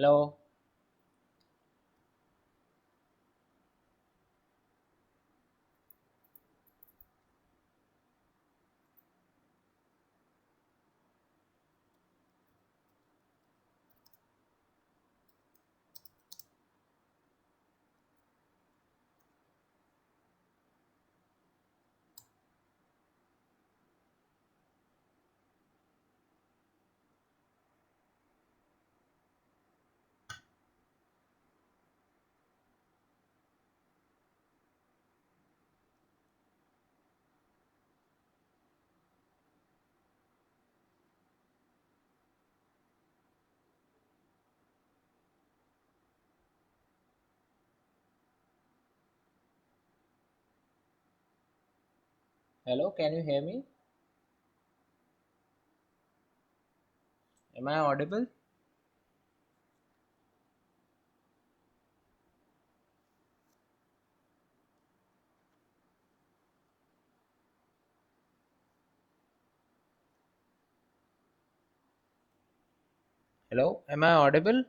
Hello, hello, can you hear me? Am I audible? Hello, am I audible?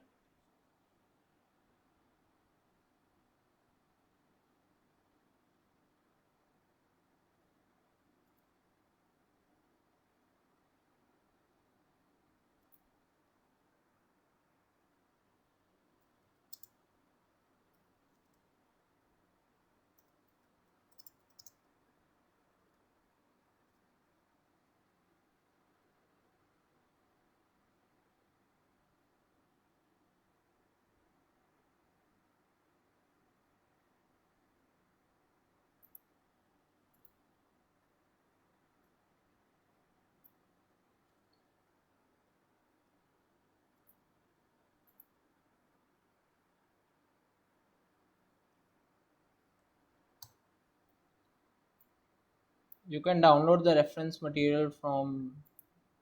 You can download the reference material from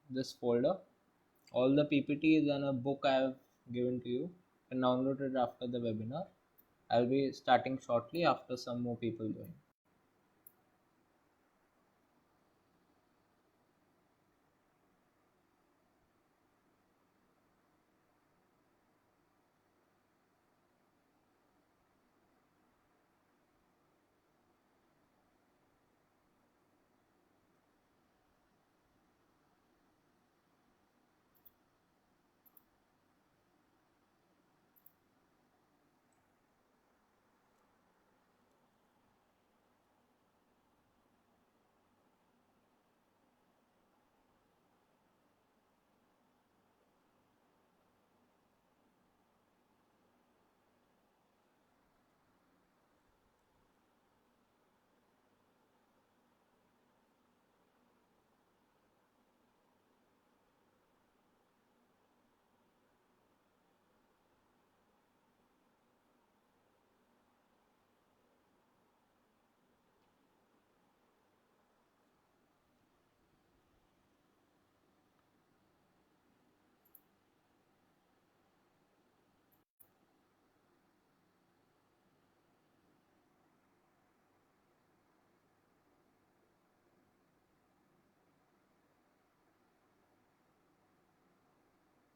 this folder. All the PPTs and a book I have given to you. You can download it after the webinar. I'll be starting shortly after some more people join.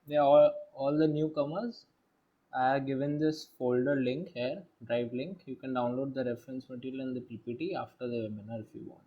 They are all the newcomers. I have given this folder link here, drive link. You can download the reference material and the PPT after the webinar if you want.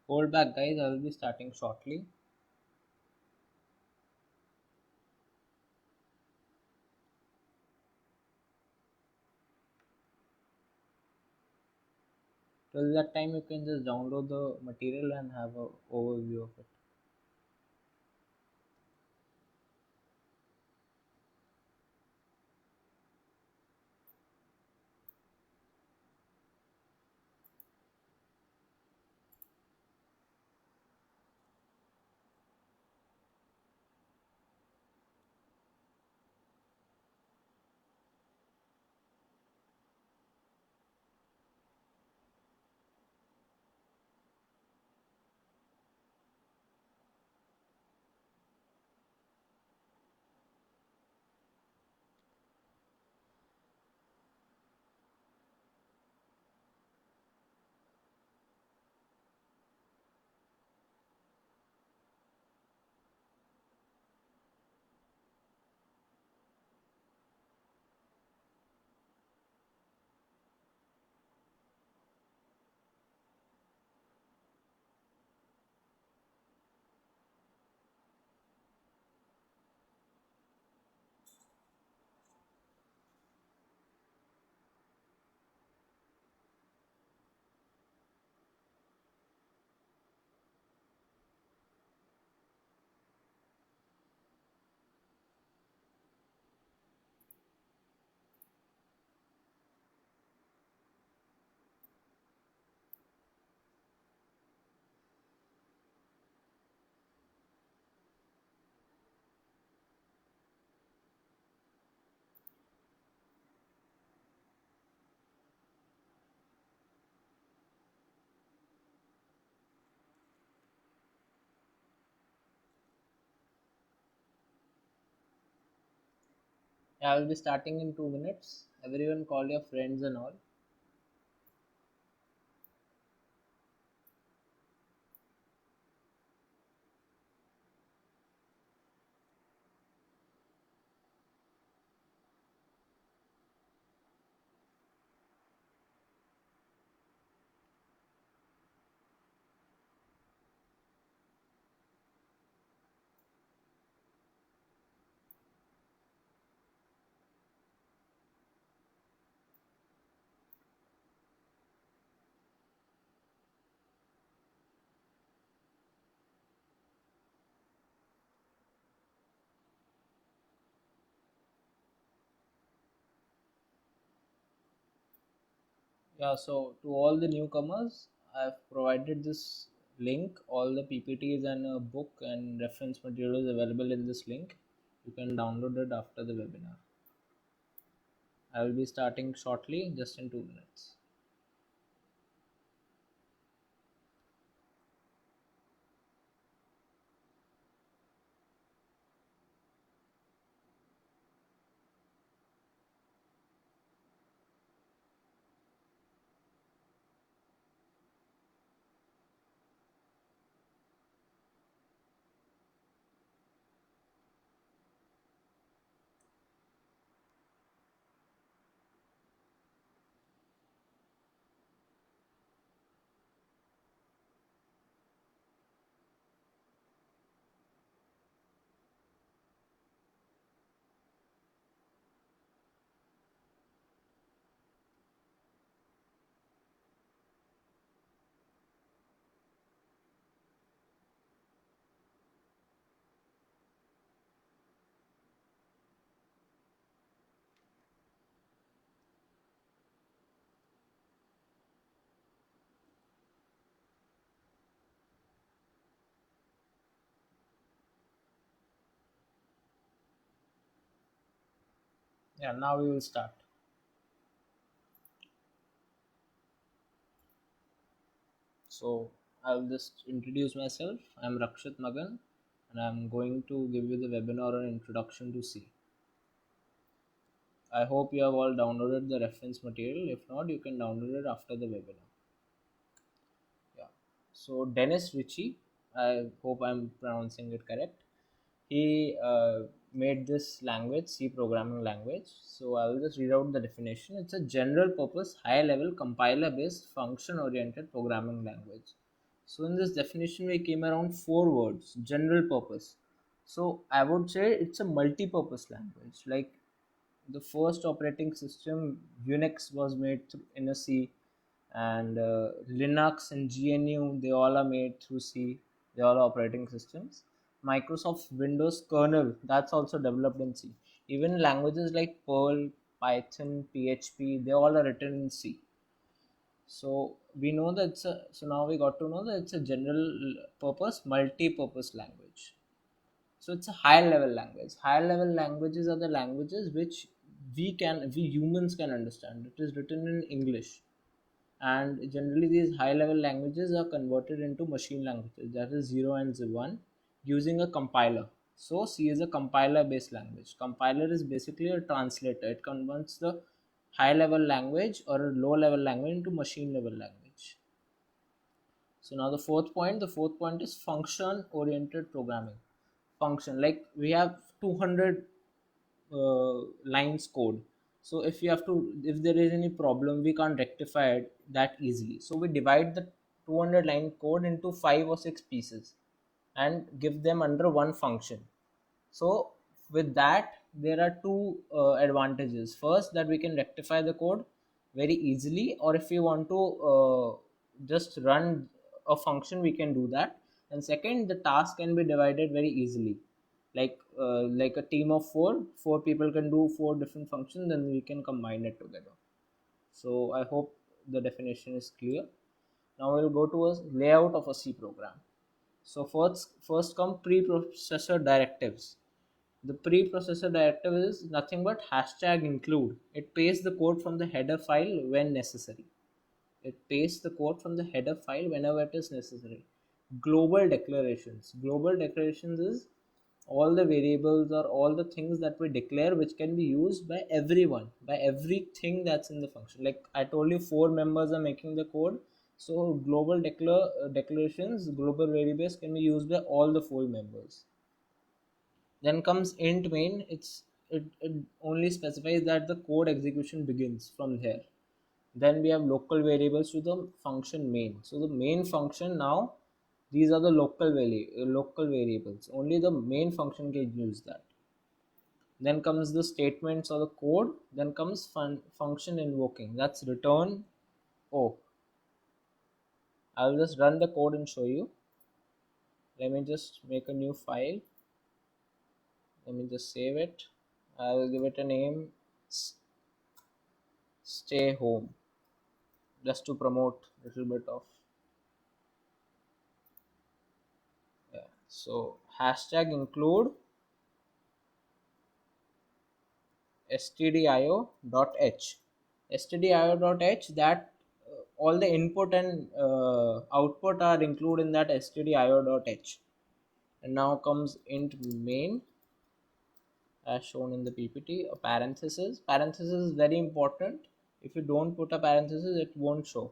Hold back, guys. I will be starting shortly. Till that time, you can just download the material and have a overview of it. Yeah, I will be starting in 2 minutes. Everyone, call your friends and all. Yeah, so to all the newcomers, I've provided this link. All the PPTs and a book and reference materials available in this link. You can download it after the webinar. I will be starting shortly, just in 2 minutes. Yeah, now we will start. So I'll just introduce myself. I'm Rakshit Maggon, and I'm going to give you the webinar on Introduction to C. I hope you have all downloaded the reference material. If not, you can download it after the webinar. Yeah. So Dennis Ritchie, I hope I'm pronouncing it correct. He made this language, C programming language. So I will just read out the definition. It's a general purpose, high level compiler based function oriented programming language So in this definition, we came around four words: general purpose. So I would say it's a multi-purpose language. Like the first operating system, Unix, was made in a C, and Linux and GNU, they all are made through C. They all are operating systems. Microsoft Windows kernel, that's also developed in C. Even languages like Perl, Python, PHP, they all are written in C. So we know that so now we got to know that it's a general purpose, multi-purpose language. So it's a high level language. High level languages are the languages which we humans can understand. It is written in English, and generally these high level languages are converted into machine languages, that is 0 and 1, using a compiler. So C is a compiler based language. Compiler is basically a translator. It converts the high level language or a low level language into machine level language. So now the fourth point is function oriented programming. Function, like we have 200 lines code. So if there is any problem, we can't rectify it that easily. So we divide the 200 line code into 5 or 6 pieces and give them under one function. So with that, there are two advantages. First, that we can rectify the code very easily, or if we want to just run a function, we can do that. And second, the task can be divided very easily. Like a team of four people can do 4 different functions, then we can combine it together. So I hope the definition is clear. Now we'll go to a layout of a C program. So first come preprocessor directives. The preprocessor directive is nothing but hashtag include. It pastes the code from the header file when necessary. It pastes the code from the header file whenever it is necessary. Global declarations. Global declarations is all the variables or all the things that we declare which can be used by everyone, by everything that's in the function. Like I told you, 4 members are making the code. So global declarations, global variables can be used by all the 4 members. Then comes int main. It only specifies that the code execution begins from here. Then we have local variables to the function main. So the main function now, these are the local variables. Only the main function can use that. Then comes the statements or the code. Then comes function invoking. That's return O. I'll just run the code and show you. Let me just make a new file. Let me just save it. I will give it a name, stay home, just to promote a little bit of, yeah. So hashtag include stdio.h. Stdio.h, that all the input and output are included in that stdio.h. And now comes int main, as shown in the PPT. A parenthesis. Parenthesis is very important. If you don't put a parenthesis, it won't show.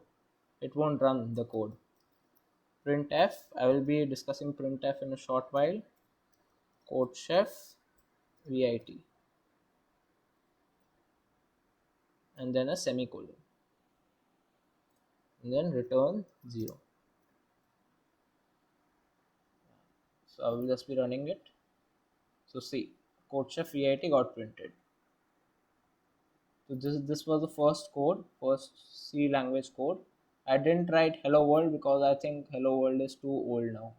It won't run the code. Printf. I will be discussing printf in a short while. CodeChef-VIT. And then a semicolon. And then return 0. So I will just be running it. So see, CodeChef-VIT got printed. So this was the first C language code. I didn't write hello world because I think hello world is too old now.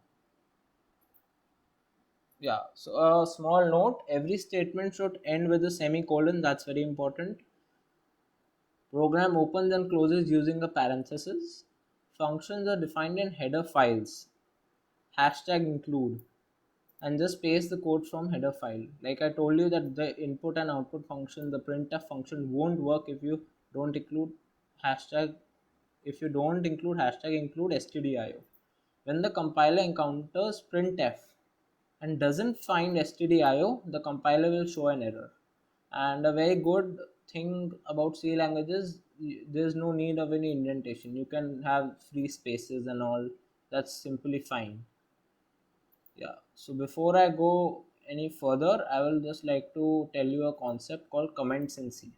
Yeah, so a small note, every statement should end with a semicolon. That's very important. Program opens and closes using a parenthesis. Functions are defined in header files. Hashtag include. And just paste the code from header file. Like I told you that the input and output function, the printf function, won't work if you don't include hashtag. If you don't include hashtag include stdio. When the compiler encounters printf and doesn't find stdio, the compiler will show an error. And a very good thing about C languages, there's no need of any indentation. You can have free spaces and all. That's simply fine. Yeah, so before I go any further, I will just like to tell you a concept called comments in C.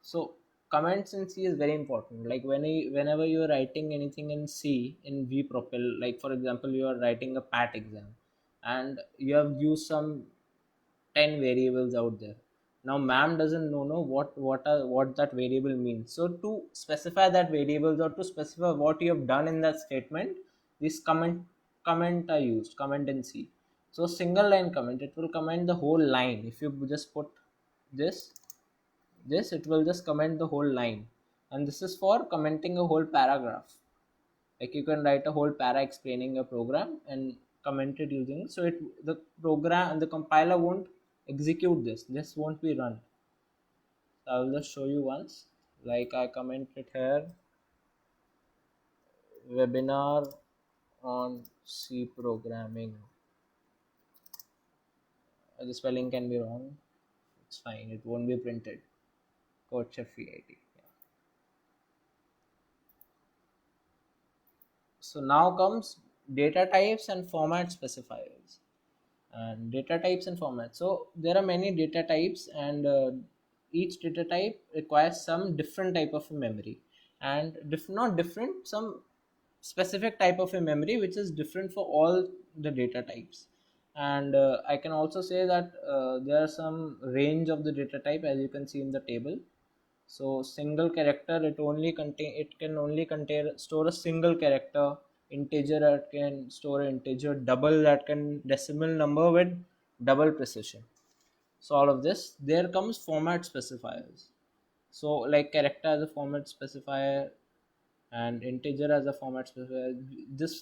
So comments in C is very important. Like whenever you are writing anything in C in vPropel, like for example, you are writing a PAT exam, and you have used some 10 variables out there. Now ma'am doesn't know what that variable means. So to specify that variables, or to specify what you have done in that statement, this comment are used, comment in C. So single line comment, it will comment the whole line. If you just put this it will just comment the whole line. And this is for commenting a whole paragraph. Like you can write a whole para explaining your program and comment it using it. So the program and the compiler won't execute this won't be run. So I will just show you once. Like I commented here, webinar on C programming. The spelling can be wrong, it's fine, it won't be printed. CodeChef-VIT. So now comes data types and format specifiers. And data types and formats. So there are many data types, and each data type requires some different type of a memory, and not different, some specific type of a memory which is different for all the data types. And I can also say that there are some range of the data type, as you can see in the table. So single character, it can only contain store a single character. Integer, that can store an integer. Double, that can decimal number with double precision. So all of this, there comes format specifiers. So like character as a format specifier and integer as a format specifier.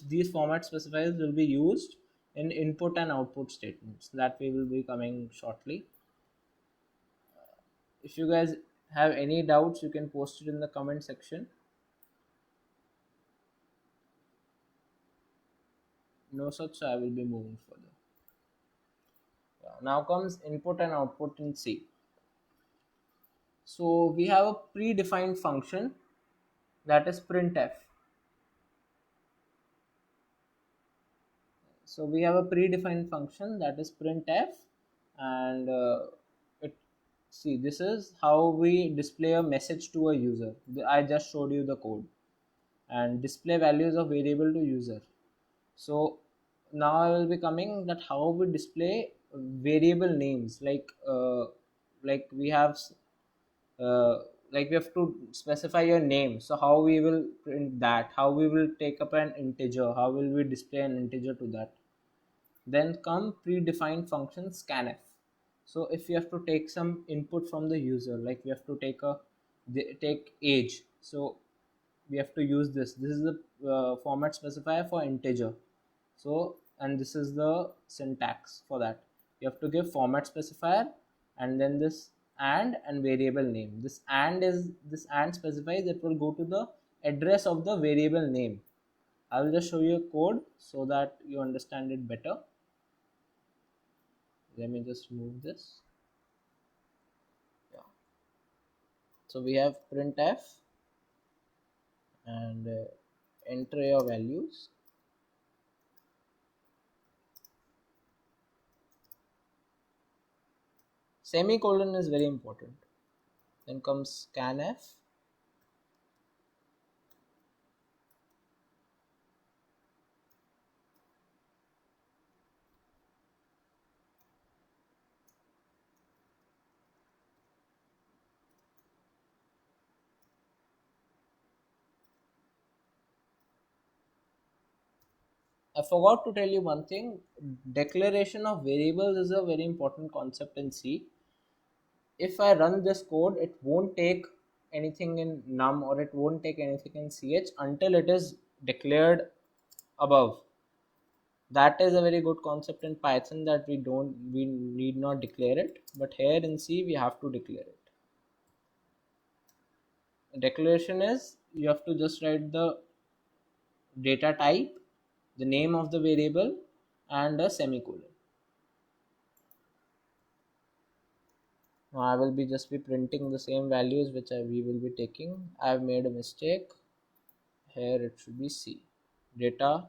These format specifiers will be used in input and output statements that we will be coming shortly. If you guys have any doubts, you can post it in the comment section. No such, so I will be moving further. Now comes input and output in C. So we have a predefined function, that is printf. So we have a predefined function, that is printf, and see, this is how we display a message to a user. I just showed you the code. And display values of variable to user. So now I will be coming that how we display variable names, like we have like we have to specify your name. So how we will print that, how we will take up an integer, how will we display an integer to that. Then come predefined function scanf. So if you have to take some input from the user, like we have to take age, so we have to use this is the format specifier for integer. So, and this is the syntax for that. You have to give format specifier, and then this and variable name. This and specifies it will go to the address of the variable name. I will just show you a code so that you understand it better. Let me just move this. Yeah. So we have printf and enter your values. Semicolon is very important. Then comes scanf. I forgot to tell you one thing. Declaration of variables is a very important concept in C. If I run this code, it won't take anything in num, or it won't take anything in ch until it is declared above. That is a very good concept in Python, that we need not declare it, but here in C we have to declare it. Declaration is, you have to just write the data type, the name of the variable, and a semicolon. Now I will be printing the same values which we will be taking. I have made a mistake. Here it should be C. Data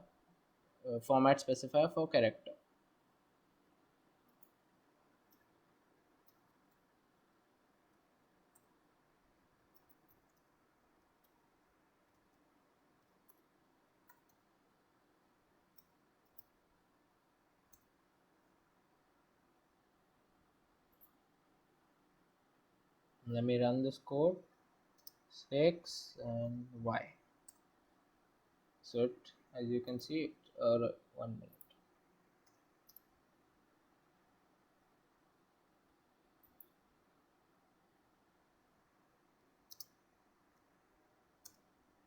format specifier for character. Let me run this code. 6 and y. So it, as you can see, 1 minute.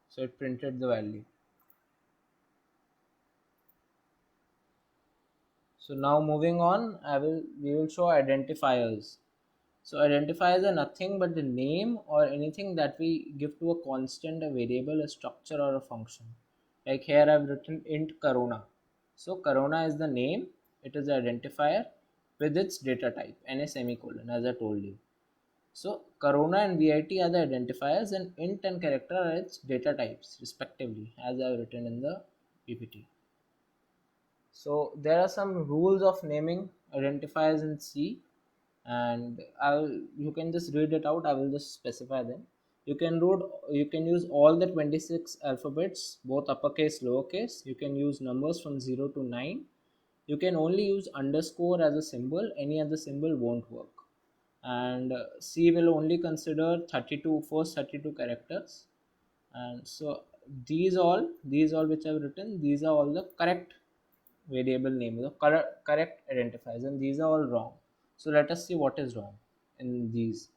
So it printed the value. So now moving on, we will show identifiers. So identifiers are nothing but the name or anything that we give to a constant, a variable, a structure, or a function. Like here I've written int corona. So corona is the name, it is an identifier with its data type and a semicolon, as I told you. So corona and VIT are the identifiers and int and character are its data types respectively, as I've written in the PPT. So there are some rules of naming identifiers in C, and you can just read it out. I will just specify them. You can use all the 26 alphabets, both uppercase, lowercase. You can use numbers from 0 to 9. You can only use underscore as a symbol. Any other symbol won't work. And C will only consider 32 first 32 characters. And so these all which I've written, these are all the correct variable name, the correct identifiers, and these are all wrong. So let us see what is wrong in these.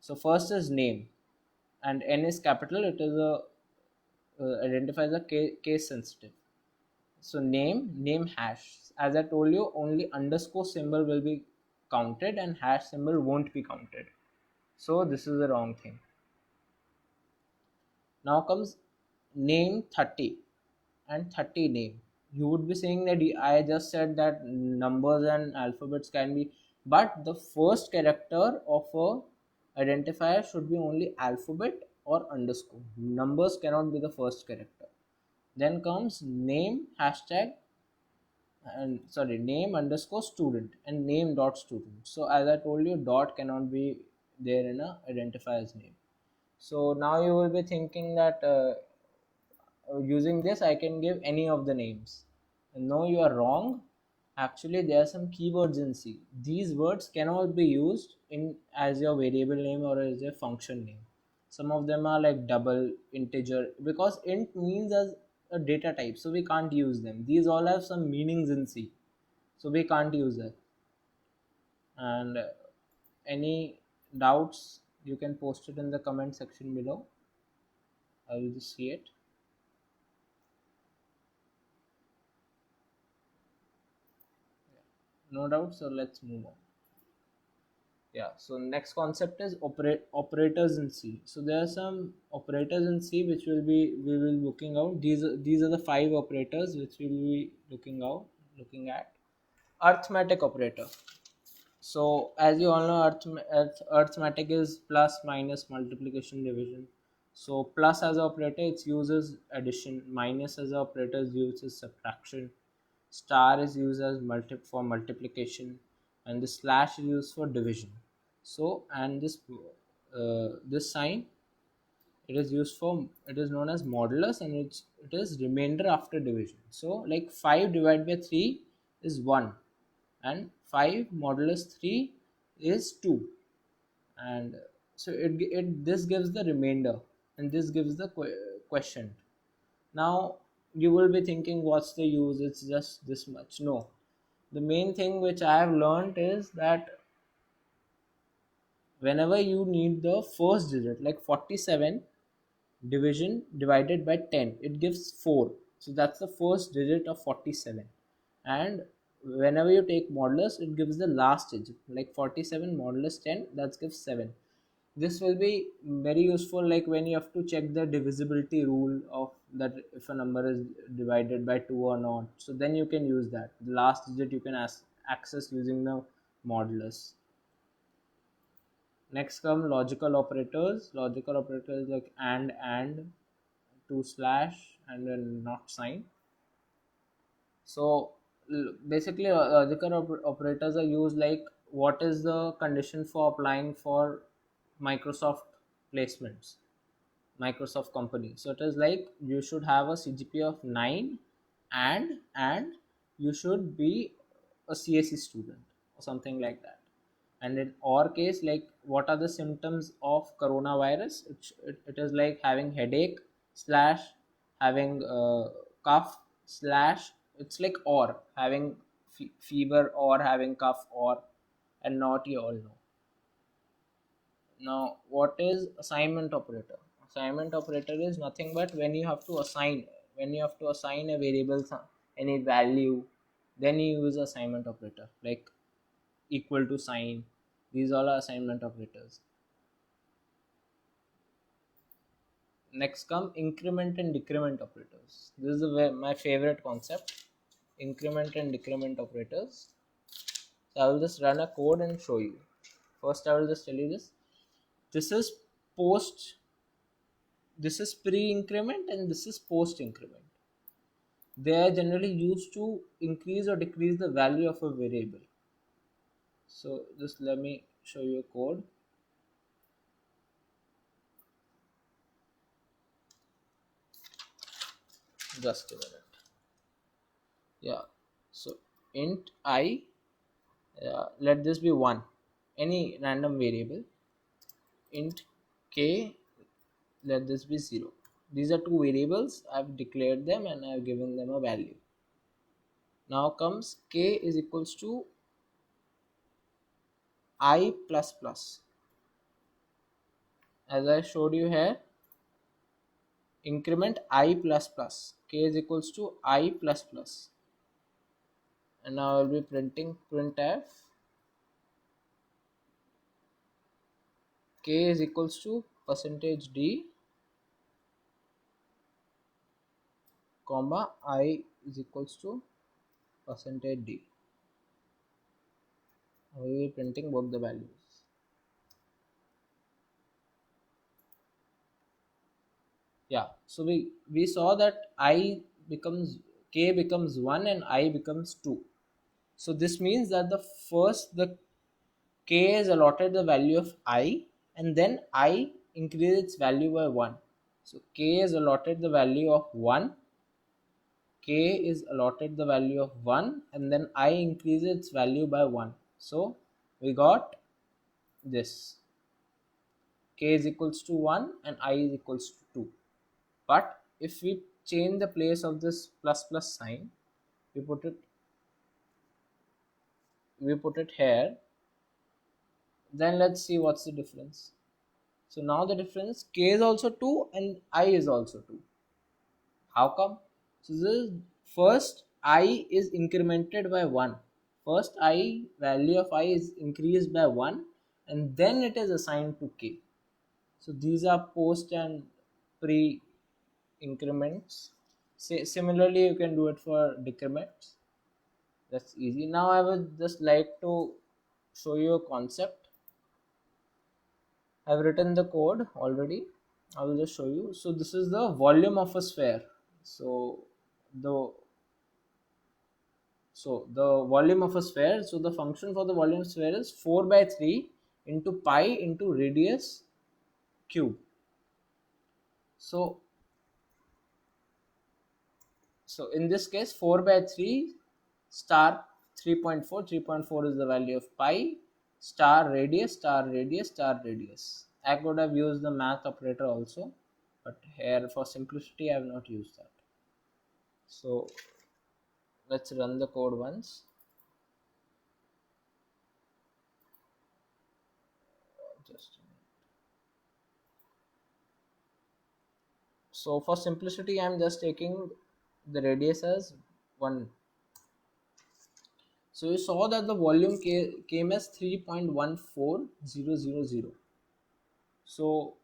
So first is name, and n is capital. It is a identifies a case sensitive. So name hash. As I told you, only underscore symbol will be counted and hash symbol won't be counted. So this is the wrong thing. Now comes name 30 and 30 name. You would be saying that I just said that numbers and alphabets can be, but the first character of a identifier should be only alphabet or underscore. Numbers cannot be the first character. Then comes name hashtag and sorry, name underscore student and name dot student. So as I told you, dot cannot be there in a identifier's name. So now you will be thinking that using this I can give any of the names. No, you are wrong. Actually, there are some keywords in C. These words cannot be used in as your variable name or as a function name. Some of them are like double, integer, because int means as a data type, so we can't use them. These all have some meanings in C, so we can't use that. And any doubts, you can post it in the comment section below. I will just see it. No doubt, so let's move on. Yeah, so next concept is operators in C. So there are some operators in C which we will looking out. These are the 5 operators which we will be looking at. Arithmetic operator. So as you all know, arithmetic is plus, minus, multiplication, division. So plus as an operator, it uses addition. Minus as an operator, it uses subtraction. Star is used as for multiplication, and the slash is used for division. So and this sign, it is known as modulus, and it is remainder after division. So like 5 divided by 3 is 1, and 5 modulus 3 is 2, and so it this gives the remainder and this gives the quotient. Now you will be thinking, what's the use, it's just this much. No, the main thing which I have learned is that whenever you need the first digit, like 47 division divided by 10, it gives 4. So that's the first digit of 47. And whenever you take modulus, it gives the last digit, like 47 modulus 10, that gives 7. This will be very useful like when you have to check the divisibility rule of that, if a number is divided by 2 or not. So then you can use that. The last digit you can access using the modulus. Next come logical operators. Logical operators like and, 2 slash, and a not sign. So basically logical operators are used like what is the condition for applying for Microsoft placements, Microsoft company. So it is like you should have a CGPA of 9 and you should be a CSE student or something like that. And in our case, like what are the symptoms of coronavirus? It is like having headache slash having cough slash, it's like or having fever or having cough or, and not, you all know. Now what is assignment operator? Assignment operator is nothing but when you have to assign, when you have to assign a variable any value, then you use assignment operator, like equal to sign. These all are assignment operators. Next come increment and decrement operators. This is my favorite concept, increment and decrement operators. So I will just run a code and show you. First I will just tell you this. This is post, this is pre-increment and this is post-increment. They are generally used to increase or decrease the value of a variable. So just let me show you a code. Just a minute. Yeah. So int I, let this be 1, any random variable. Int k, let this be 0. These are two variables. I've declared them and I've given them a value. Now comes k is equals to I plus plus. As I showed you here, increment I plus plus. K is equals to I plus plus. And now I'll be printing printf k is equals to percentage d comma I is equals to percentage d. I will be printing both the values. Yeah, so we saw that I becomes, k becomes 1 and I becomes 2. So this means that the k is allotted the value of I, and then I increase its value by 1. So k is allotted the value of 1, k is allotted the value of 1, and then I increase its value by 1. So we got this, k is equals to 1 and I is equals to 2. But if we change the place of this plus plus sign, we put it here, then let's see what's the difference. So now the difference, k is also 2 and I is also 2. How come? So this is, first I is incremented by 1. First I, value of I is increased by 1 and then it is assigned to k. So these are post and pre increments. Similarly you can do it for decrements. That's easy. Now I would just like to show you a concept. I've written the code already. I will just show you. So this is the volume of a sphere. So the volume of a sphere. So the function for the volume sphere is 4 by 3 into pi into radius cube. So in this case 4 by 3 star 3.4, 3.4 is the value of pi, star radius, star radius, star radius. I could have used the math operator also, but here for simplicity I have not used that. So let's run the code once. Just a minute. So for simplicity I am just taking the radius as 1. So you saw that the volume came as 3.14000. So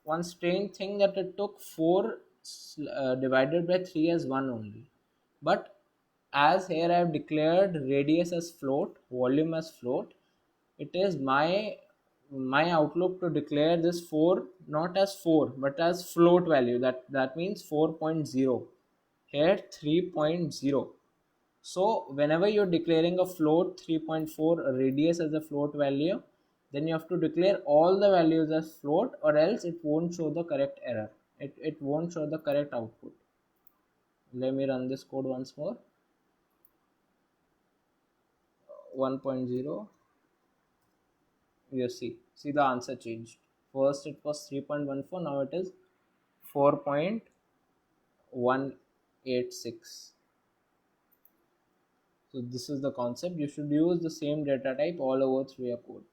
one strange thing that it took 4 divided by 3 as 1 only. But as here I have declared radius as float, volume as float, it is my outlook to declare this 4 not as 4 but as float value. That means 4.0. Here 3.0. So whenever you're declaring a float 3.4 radius as a float value, then you have to declare all the values as float, or else it won't show the correct error. It won't show the correct output. Let me run this code once more. 1.0. You see the answer changed. First it was 3.14, now it is 4.186. So this is the concept. You should use the same data type all over through your code.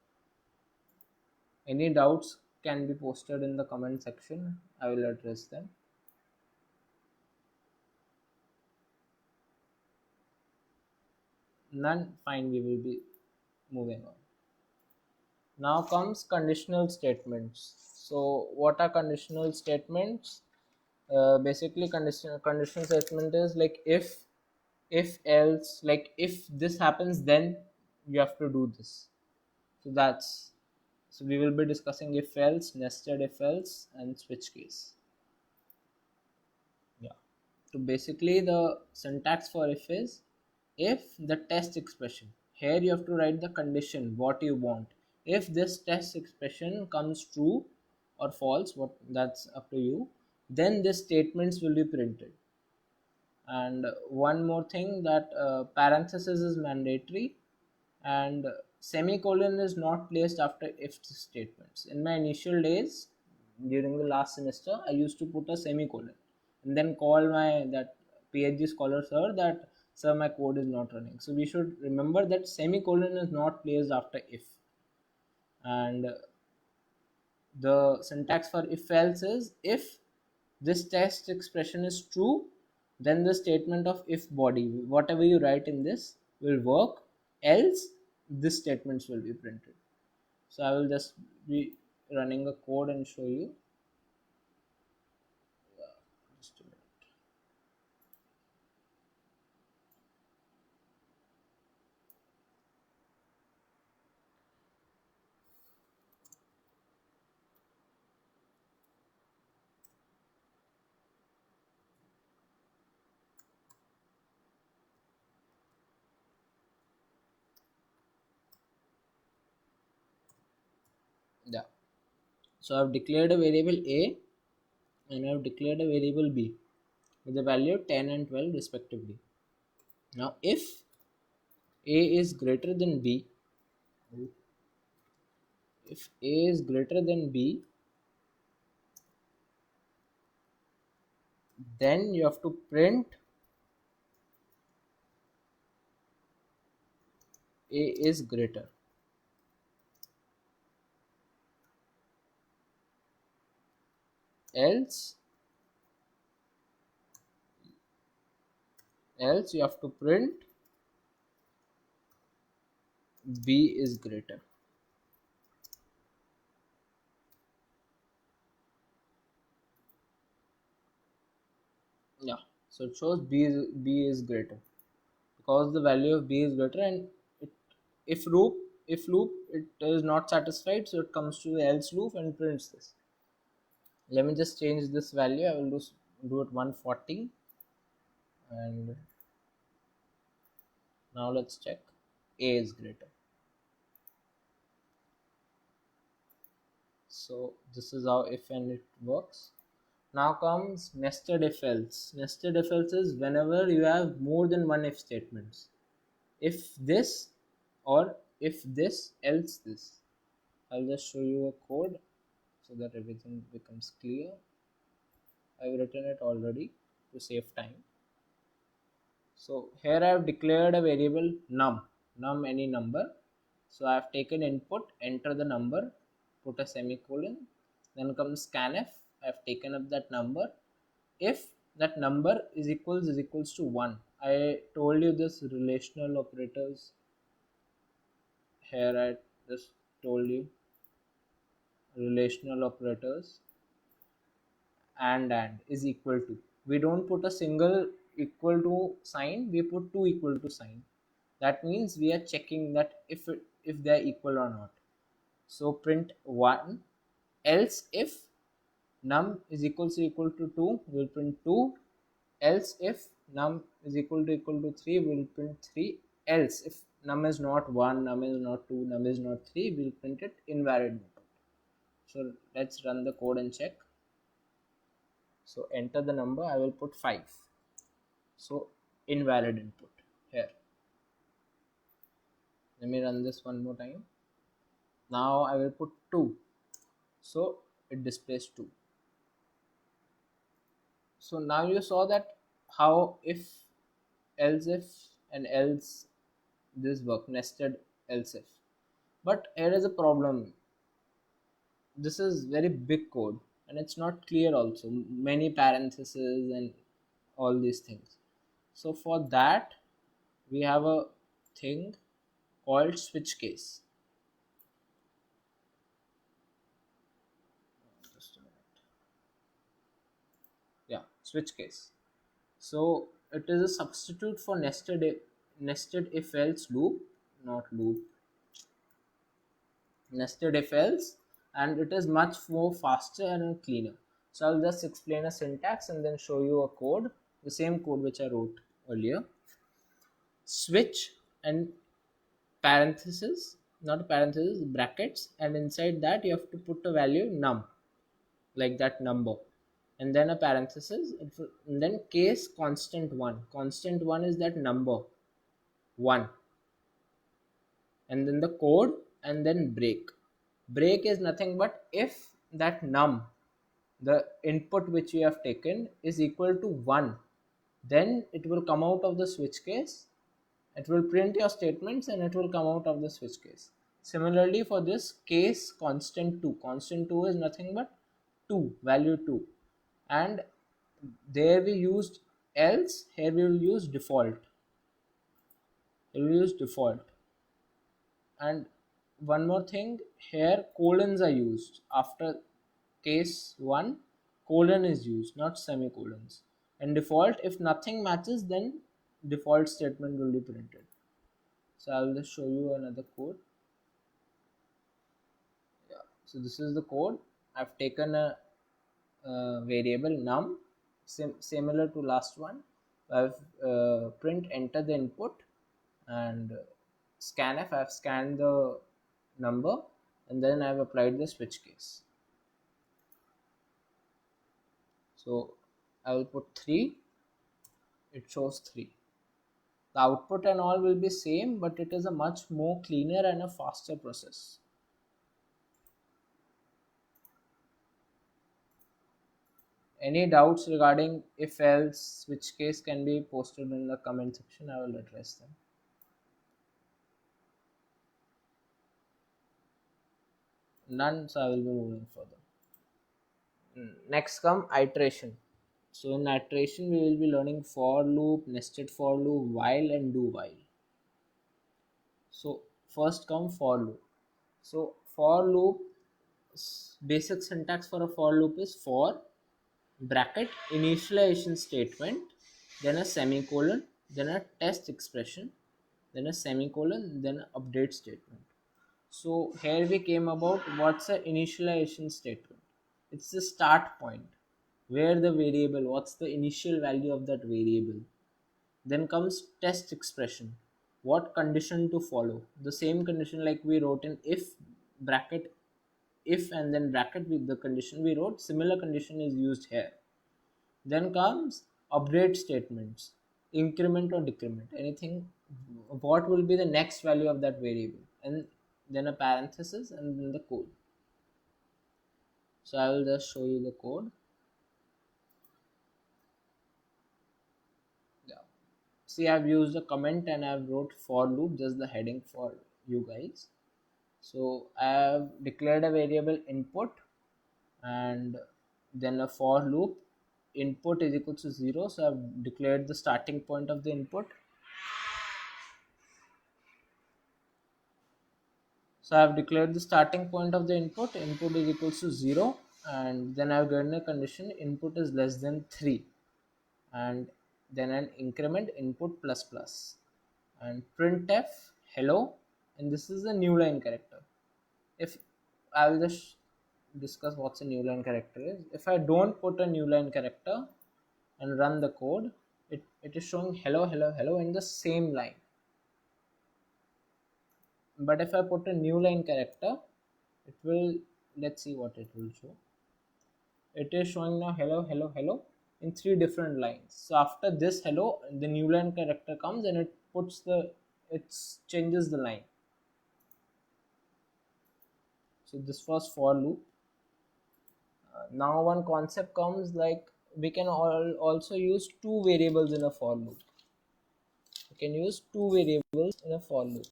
Any doubts can be posted in the comment section. I will address them. None? Fine, we will be moving on. Now comes conditional statements. So what are conditional statements? Basically conditional statement is like if else, like if this happens then you have to do this. So that's, so we will be discussing if else, nested if else, and switch case. Yeah. So basically the syntax for if is, if the test expression, here you have to write the condition what you want. If this test expression comes true or false, what, that's up to you, then the statements will be printed. And one more thing, that parenthesis is mandatory, and semicolon is not placed after if statements. In my initial days during the last semester, I used to put a semicolon and then call my that PhD scholar sir that sir, my code is not running. So we should remember that semicolon is not placed after if. And the syntax for if else is, if this test expression is true, then the statement of if body, whatever you write in this, will work, else this statements will be printed. So I will just be running a code and show you. Just a minute. Yeah. So I've declared a variable a and I've declared a variable b with the value of 10 and 12 respectively. Now if a is greater than b, if a is greater than b, then you have to print a is greater. Else you have to print b is greater. Yeah, so it shows b is greater because the value of b is greater, and it, if loop it is not satisfied, so it comes to the else loop and prints this. Let me just change this value. I will do it 140, and now let's check a is greater. So this is how if and it works. Now comes nested if else. Nested if else is whenever you have more than one if statements. If this, or if this, else this. I'll just show you a code so that everything becomes clear. I've written it already to save time. So here I have declared a variable num any number. So I have taken input, enter the number, put a semicolon, then comes scanf. I have taken up that number. If that number is equals to 1, I told you this relational operators. Here I just told you relational operators, and is equal to. We don't put a single equal to sign, we put two equal to sign. That means we are checking that if they are equal or not. So print 1, else if num is equal to 2, we'll print 2, else if num is equal to 3, we'll print 3, else if num is not 1, num is not 2, num is not 3, we'll print it invalid method. So let's run the code and check. So enter the number, I will put 5. So invalid input here. Let me run this one more time. Now I will put 2, so it displays 2. So now you saw that how if, else if, and else this work, nested else if. But here is a problem. This is very big code and it's not clear also, many parentheses and all these things. So for that we have a thing called switch case. Just a minute. Yeah, switch case. So it is a substitute for nested if else loop, not loop, nested if else, and it is much more faster and cleaner. So I'll just explain a syntax and then show you a code, the same code which I wrote earlier. Switch and parenthesis, not parenthesis, brackets, and inside that you have to put a value num, like that number, and then a parenthesis, and then case constant 1. Constant 1 is that number 1, and then the code, and then break. Break is nothing but if that num, the input which you have taken, is equal to 1, then it will come out of the switch case, it will print your statements and it will come out of the switch case. Similarly for this case constant 2, constant 2 is nothing but 2, value 2, and there we used else, here we will use default, we will use default. And one more thing, here colons are used after case 1, colon is used, not semicolons. And default, if nothing matches, then default statement will be printed. So I'll just show you another code. Yeah, so this is the code. I've taken a variable num, similar to last one. I've print enter the input, and scanf, I've scanned the number, and then I've applied the switch case. So I will put 3, it shows 3. The output and all will be same, but it is a much more cleaner and a faster process. Any doubts regarding if else switch case can be posted in the comment section, I will address them. None, so I will be moving further. Next come iteration. So in iteration we will be learning for loop, nested for loop, while, and do while. So first come for loop. So for loop, basic syntax for a for loop is for bracket initialization statement, then a semicolon, then a test expression, then a semicolon, then an update statement. So here we came about what's a initialization statement. It's the start point where the variable, what's the initial value of that variable. Then comes test expression, what condition to follow, the same condition like we wrote in if, bracket if, and then bracket with the condition we wrote, similar condition is used here. Then comes update statements, increment or decrement, anything, what will be the next value of that variable, and then a parenthesis, and then the code. So I will just show you the code. Yeah. See, I've used a comment and I've wrote for loop, just the heading for you guys. So I have declared a variable input, and then a for loop, input is equal to 0, so I've declared the starting point of the input. So I have declared the starting point of the input, input is equal to 0, and then I have given a condition input is less than 3, and then an increment input plus plus, and printf hello, and this is a new line character. If I will just discuss what's a new line character is. If I don't put a new line character and run the code, it is showing hello hello hello in the same line. But if I put a new line character, it will, let's see what it will show. It is showing now hello hello hello in 3 different lines. So after this hello, the new line character comes and it changes the line. So this was for loop. Now one concept comes, like we can also use two variables in a for loop. We can use two variables in a for loop.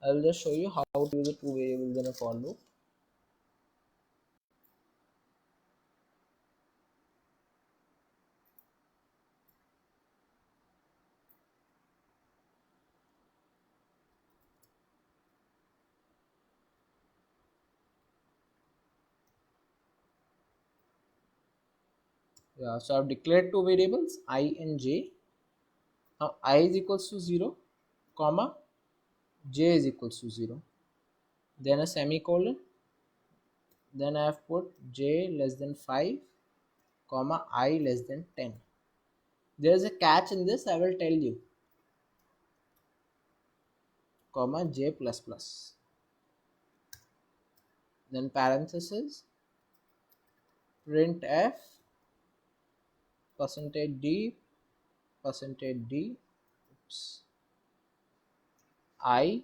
I will just show you how to use the two variables in a for loop. Yeah, so I've declared two variables I and j. Now I is equals to 0, comma j is equals to 0. Then a semicolon. Then I have put j less than 5, comma I less than 10. There is a catch in this, I will tell you. Comma j plus plus. Then parenthesis, printf %d %d I,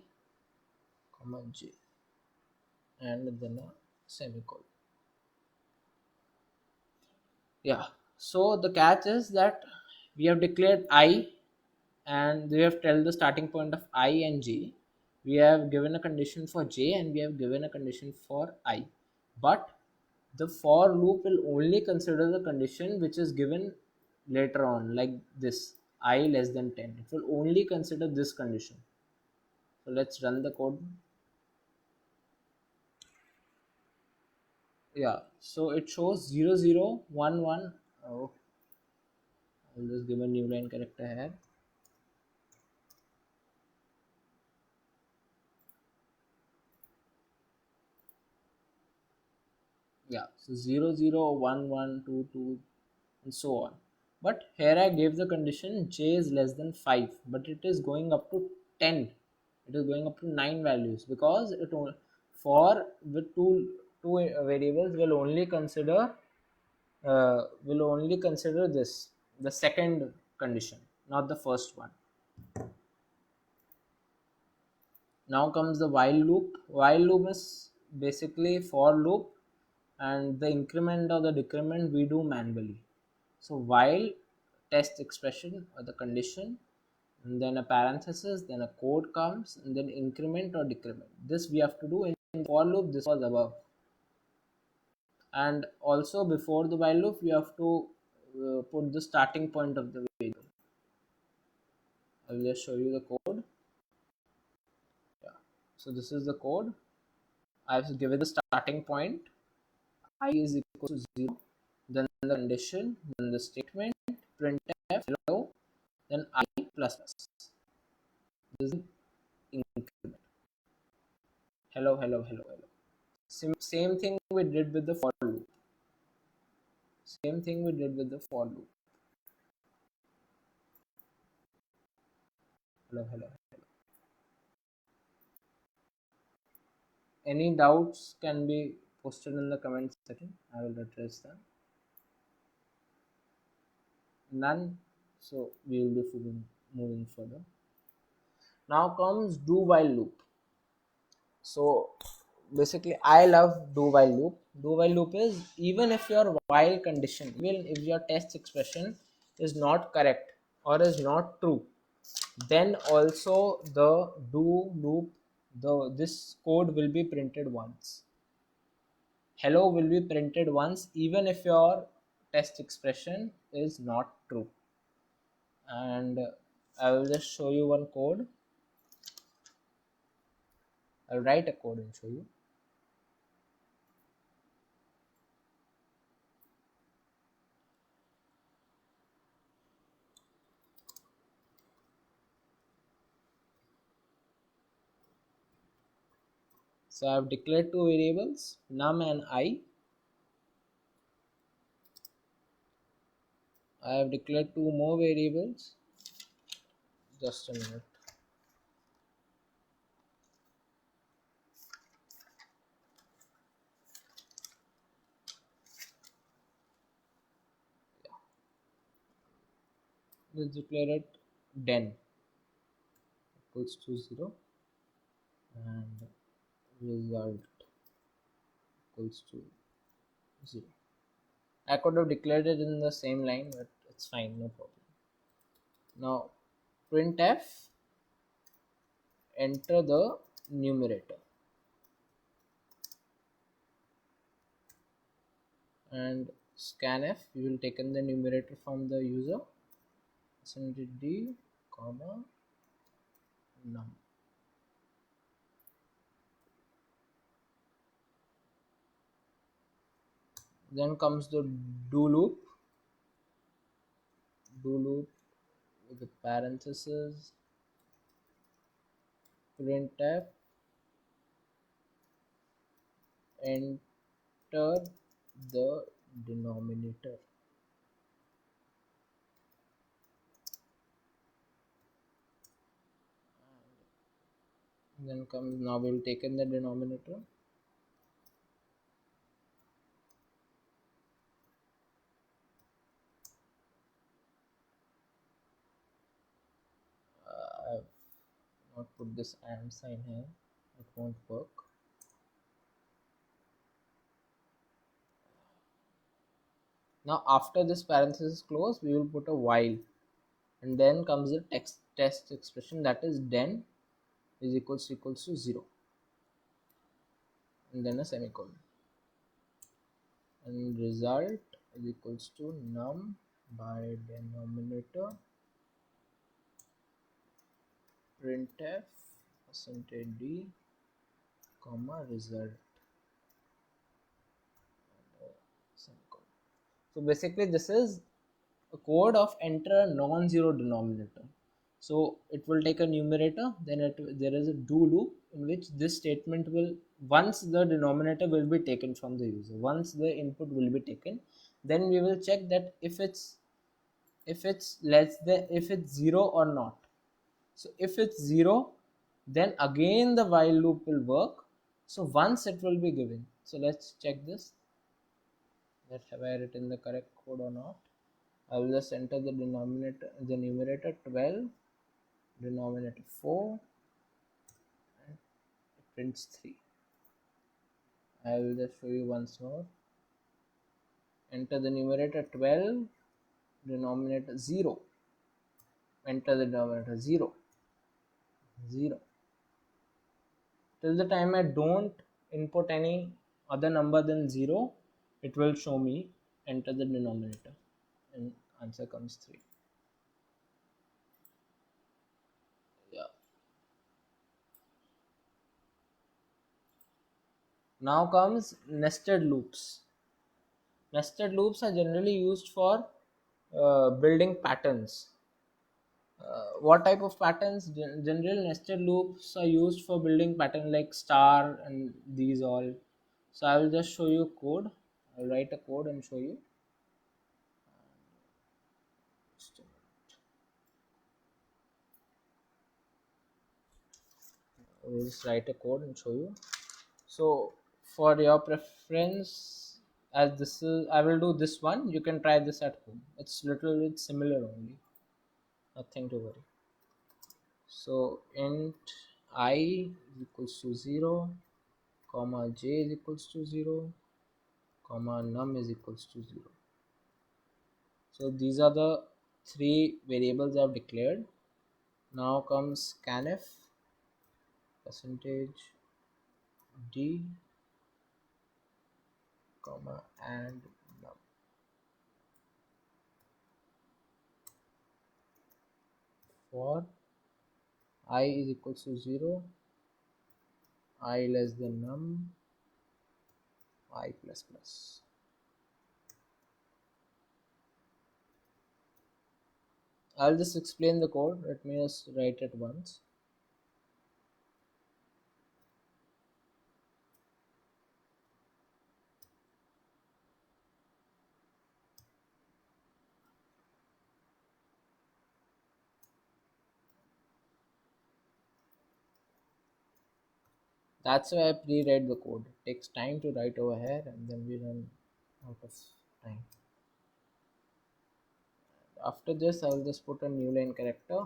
comma j, and then a semicolon. Yeah, so the catch is that we have declared I and we have tell the starting point of I and j. We have given a condition for j and we have given a condition for I, but the for loop will only consider the condition which is given later on, like this I less than 10. It will only consider this condition. So let's run the code. Yeah, so it shows 0 0 1 1. Oh, I'll just give a new line character here. Yeah, so 0 0 1 1 2 2 and so on. But here I gave the condition j is less than 5, but it is going up to 10. It is going up to 9 values, because it for with two variables will only consider this, the second condition, not the first one. Now comes the while loop. While loop is basically for loop, and the increment or the decrement we do manually. So while test expression or the condition, and then a parenthesis, then a code comes, and then increment or decrement. This we have to do in for loop. This was above. And also before the while loop, we have to put the starting point of the variable. I will just show you the code. Yeah. So this is the code. I have given the starting point. I is equal to 0. Then the condition, then the statement, printf hello, then I plus plus. This is increment. Hello, hello, hello, hello. Same thing we did with the for loop. Same thing we did with the for loop. Hello, hello, hello. Any doubts can be posted in the comment section. I will address them. None. So we will be moving further. Now comes do while loop. So basically I love do while loop. Do while loop is, even if your while condition, even if your test expression is not correct or is not true, then also the do loop, this code will be printed once. Hello will be printed once even if your test expression is not true. And I will just show you one code. I'll write a code and show you. So I have declared two variables, num and I. I have declared two more variables. Just a minute. Let's declare it den equals to 0 and result. equals to 0. I could have declared it in the same line, but it's fine, no problem. Now printf, enter the numerator, and scanf, we will take in the numerator from the user, d, comma, num. Then comes the do loop with the parenthesis, printf, enter the denominator. Then comes, now we will take in the denominator, I have not put this and sign here, it won't work. Now after this parenthesis close, we will put a while, and then comes the test expression, that is den is equals to 0, and then a semicolon, and result is equals to num by denominator printf %d, comma, result, and semicolon. So basically this is a code of enter a non-zero denominator. So it will take a numerator, then there is a do loop in which this statement will, once the denominator will be taken from the user, once the input will be taken, then we will check that if it's less than, if it's 0 or not. So if it's 0, then again the while loop will work. So once it will be given, so let's check this, that have I written the correct code or not. I will just enter the numerator 12, denominator 4, and it prints 3. I will just show you once more. Enter the numerator 12, denominator 0, enter the denominator 0, 0. Till the time I don't input any other number than 0, it will show me enter the denominator, and answer comes 3. Yeah. Now comes nested loops. Nested loops are generally used for building patterns. What type of patterns? General nested loops are used for building pattern like star and these all. So I will just show you code. I'll write a code and show you. I will just write a code and show you. So for your preference, as this is, I will do this one. You can try this at home. It's little bit similar only. Nothing to worry. So int I is equals to 0, comma j is equals to 0, comma num is equals to 0. So these are the 3 variables I have declared. Now comes scanf %d, comma, and num. For I is equals to 0, I less than num, I plus plus. I'll just explain the code. Let me just write it once. That's why I pre-write the code. It takes time to write over here, and then we run out of time. After this, I will just put a new line character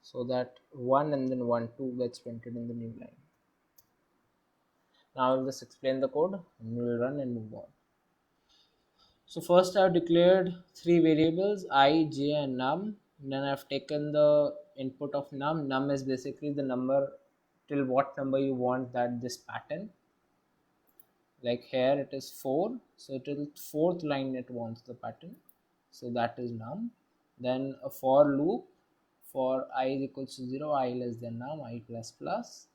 so that 1 and then 1, 2 gets printed in the new line. Now I'll just explain the code and we'll run and move on. So first I've declared three variables I, j and num. Then I've taken the input of num. Num is basically the number till what number you want that this pattern. Like here it is 4, so till fourth line it wants the pattern, so that is num. Then a for loop for I is equals to 0, I less than num, I plus plus.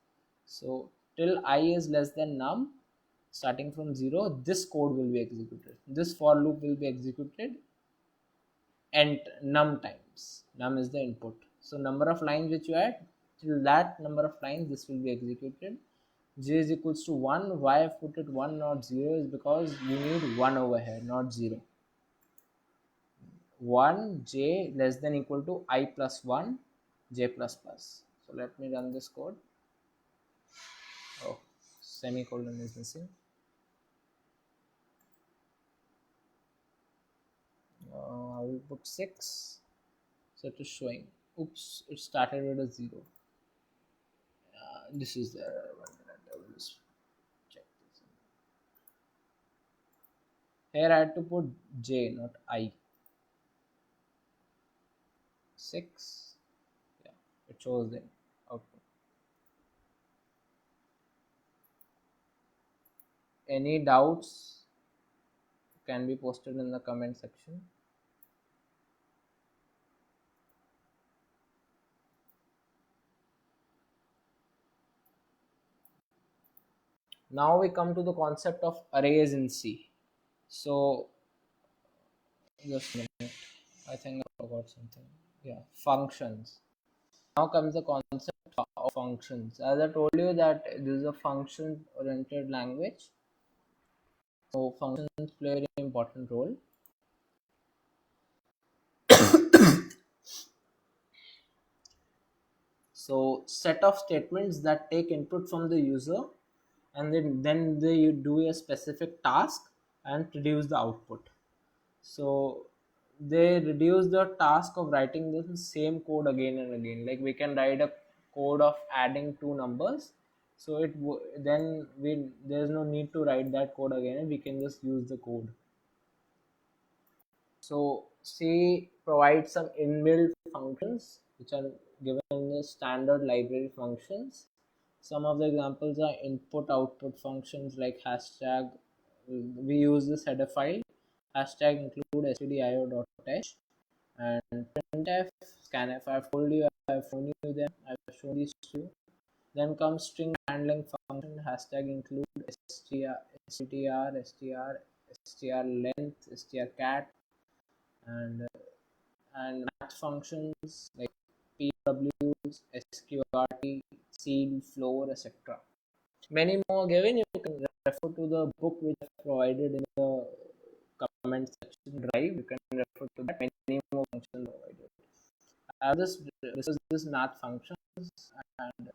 So till I is less than num, starting from 0, this code will be executed. This for loop will be executed and num times. Num is the input. So number of lines which you add, till that number of lines this will be executed. J is equals to 1. Why I put it 1 not 0 is because you need 1 over here, not 0. 1 j less than equal to I plus 1 j plus plus. So let me run this code. Oh, semicolon is missing. I will put 6. So it is showing. Oops, it started with a 0. This is the error. 1 minute, I will just check this. Here I had to put j, not I. 6. Yeah, it shows the output. Any doubts can be posted in the comment section. Now we come to the concept of arrays in C. So just a minute, I think I forgot something. Yeah, functions. Now comes the concept of functions. As I told you that this is a function oriented language, so functions play a very important role. So set of statements that take input from the user and then they do a specific task and produce the output. So they reduce the task of writing the same code again and again. Like we can write a code of adding two numbers, so then there's no need to write that code again, we can just use the code. So C provides some inbuilt functions which are given in the standard library functions. Some of the examples are input output functions like hashtag. We use this header file. Hashtag include stdio.h and printf, scanf. I've told you, I've shown you them. I've shown these to you. Then comes string handling function. Hashtag include str length, strcat, and math functions like pw's, sqrt, seal, floor, etc. Many more given. You can refer to the book which I provided in the comment section drive. You can refer to that. Many more functions provided. This is this math functions and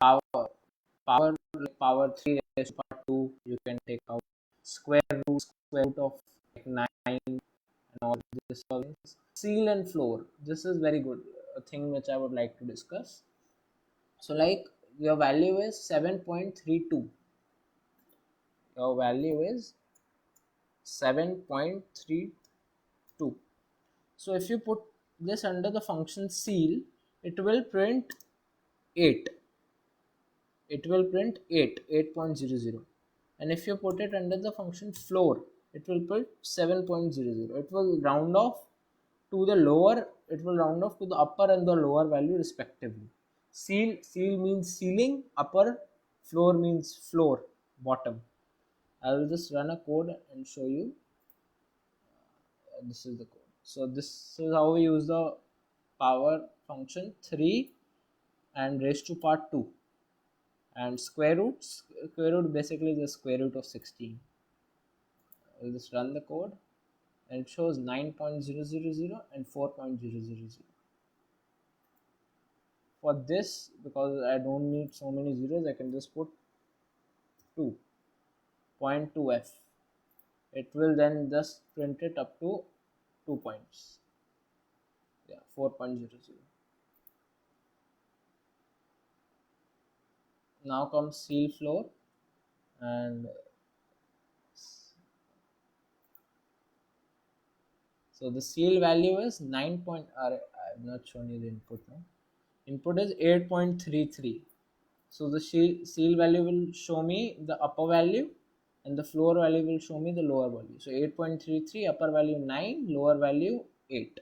power 3 raised to power 2. You can take out square root of like 9 and all this. Seal and floor. This is very good. A thing which I would like to discuss. So like your value is 7.32. Your value is 7.32. So if you put this under the function seal, it will print 8. It will print 8.00. And if you put it under the function floor, it will print 7.00. It will round off to the lower, it will round off to the upper and the lower value respectively. Seal means ceiling, upper, floor means floor, bottom. I will just run a code and show you. This is the code. So this is how we use the power function 3 and raised to power 2. And square root basically is the square root of 16. I'll just run the code and it shows 9.000 and 4.000. For this, because I don't need so many zeros, I can just put 2.2f. It will then just print it up to 2 points. Yeah, 4.00. Now comes seal floor, and so the seal value is 9 point. I've not shown you the input now. Input is 8.33. So the seal value will show me the upper value, and the floor value will show me the lower value. So 8.33, upper value 9, lower value 8.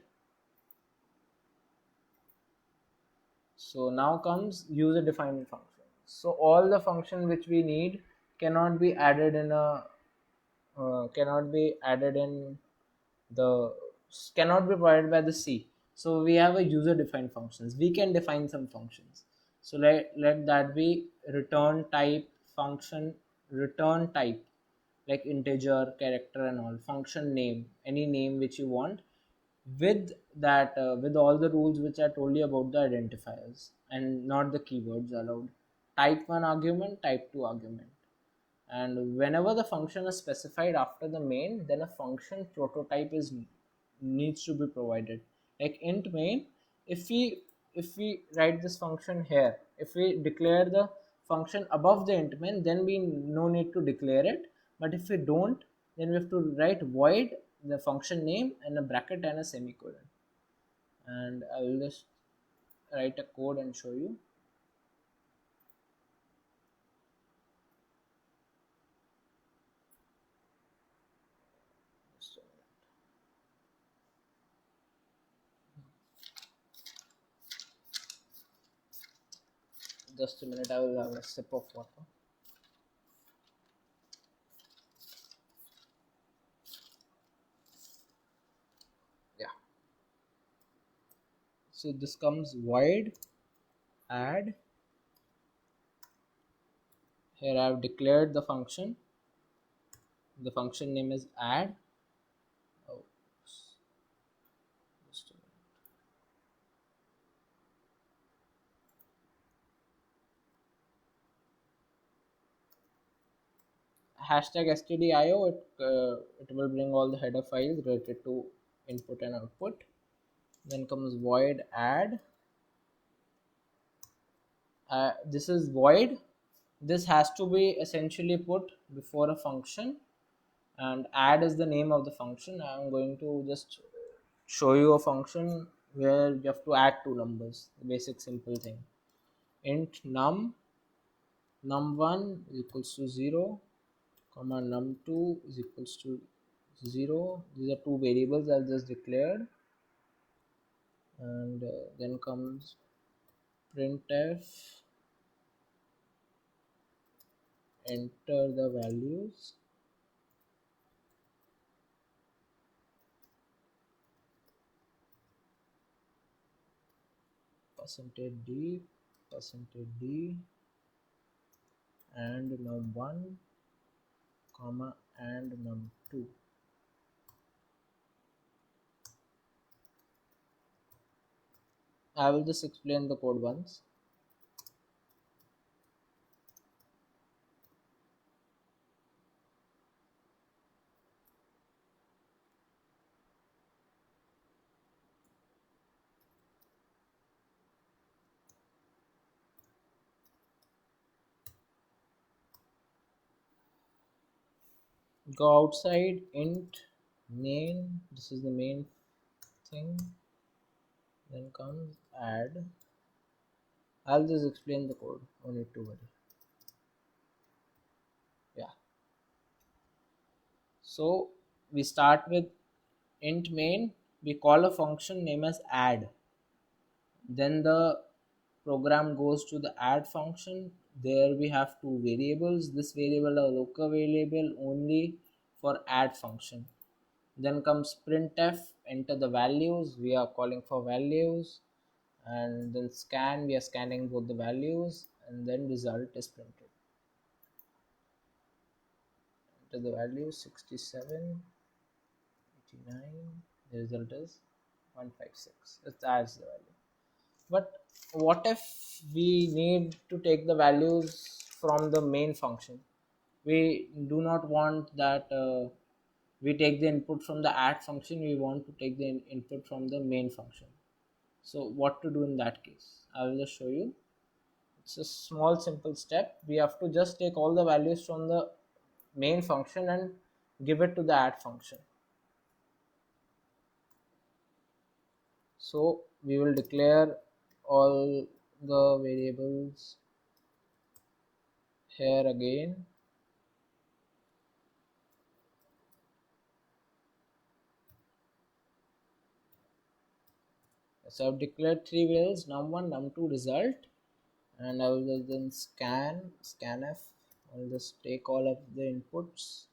So now comes user defined function. So all the function which we need cannot be added in a cannot be added in the cannot be provided by the C. So we have a user defined functions. We can define some functions. So let that be return type function, return type like integer, character and all, function name, any name which you want, with that with all the rules which I told you about the identifiers, and not the keywords allowed. Type 1 argument, type 2 argument, and whenever the function is specified after the main, then a function prototype is needs to be provided. Like int main, if we write this function here, if we declare the function above the int main, then we no need to declare it. But if we don't, then we have to write void the function name and a bracket and a semicolon. And I will just write a code and show you. Just a minute, I will have a sip of water. Yeah. So this comes void add. Here I have declared the function. The function name is add. Oh, just a minute. Hashtag stdio, it will bring all the header files related to input and output. Then comes void add. This is void. This has to be essentially put before a function, and add is the name of the function. I'm going to just show you a function where you have to add two numbers, the basic simple thing. Int num1 is equals to 0, comma num2 is equals to 0. These are two variables I've just declared. And then comes printf, enter the values, %d, %d, and num1, comma and num2. I will just explain the code once. Go outside int main, this is the main thing. Then comes add. I'll just explain the code, no need to worry. Yeah. So we start with int main, we call a function name as add. Then the program goes to the add function. There we have two variables. This variable is a local variable only for add function. Then comes printf, enter the values. We are calling for values. And then scan, we are scanning both the values, and then result is printed. Enter the value 67, 89. The result is 156. It adds the value. But what if we need to take the values from the main function? We do not want that we take the input from the add function. We want to take the input from the main function. So what to do in that case? I will just show you. It's a small simple step. We have to just take all the values from the main function and give it to the add function. So we will declare all the variables here again. So I've declared three variables, num1, num2, result, and I will then scanf. I'll just take all of the inputs.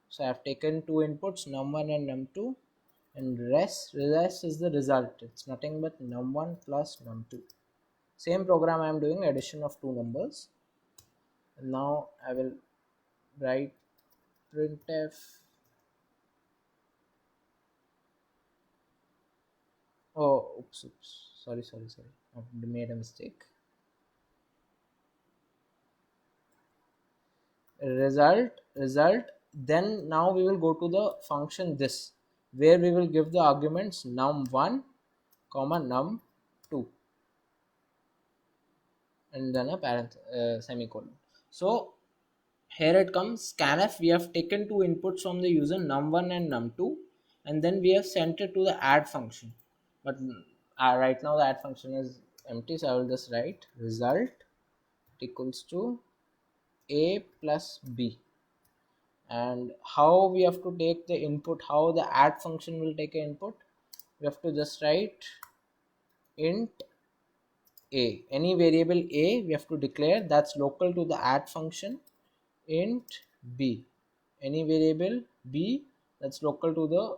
So I've taken two inputs, num1 and num2, and rest is the result. It's nothing but num1 plus num2. Same program I am doing addition of two numbers. And now I will write printf. Oh, oops. Sorry. I've made a mistake. Result. Then now we will go to the function this, where we will give the arguments num1 comma num2 and then a semicolon. So here it comes, scanf. We have taken two inputs from the user, num1 and num2, and then we have sent it to the add function. But right now the add function is empty, so I will just write result equals to a plus b. And how we have to take the input, how the add function will take an input, we have to just write int a. Any variable a we have to declare that's local to the add function. Int b, any variable b that's local to the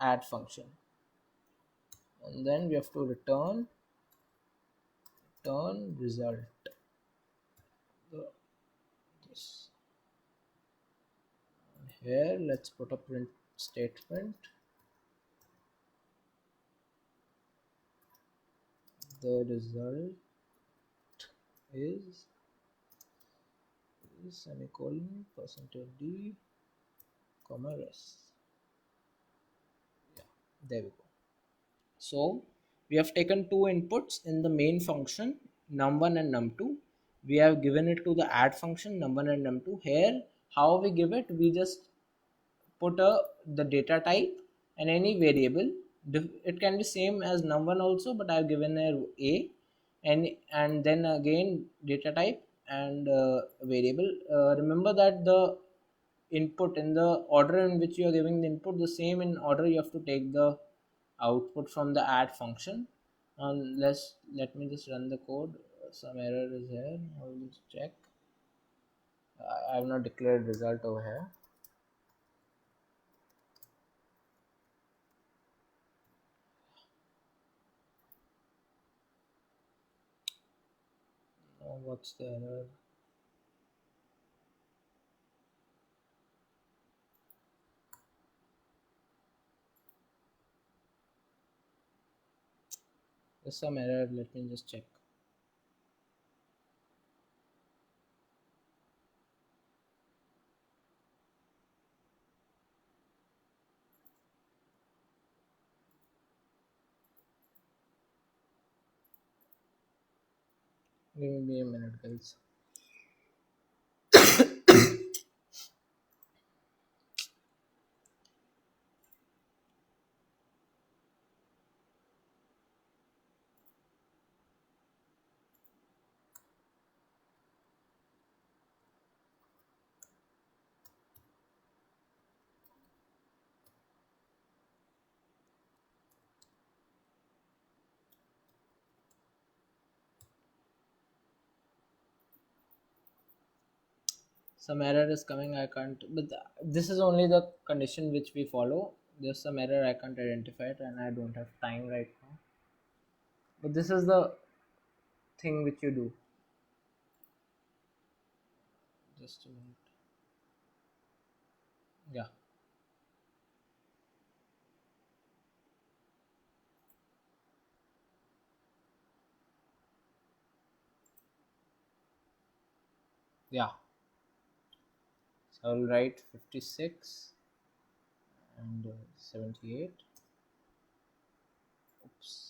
add function, and then we have to return result. This here, let's put a print statement. The result is semicolon %d comma rest. Yeah, there we go. So we have taken two inputs in the main function, num1 and num2. We have given it to the add function, num1 and num2. Here, how we give it, we just put the data type and any variable. It can be same as num1 also, but I've given a, and then again data type and variable. Remember that the input, in the order in which you are giving the input, the same in order you have to take the output from the add function. And let me just run the code. Some error is here. I will just check. I have not declared result over here. Oh, what's the error? There's some error. Let me just check. Give me a minute, guys. Some error is coming. I can't, but this is only the condition which we follow. There's some error, I can't identify it, and I don't have time right now. But this is the thing which you do. Just a minute. Yeah. Yeah. I will write 56 and 78. Oops.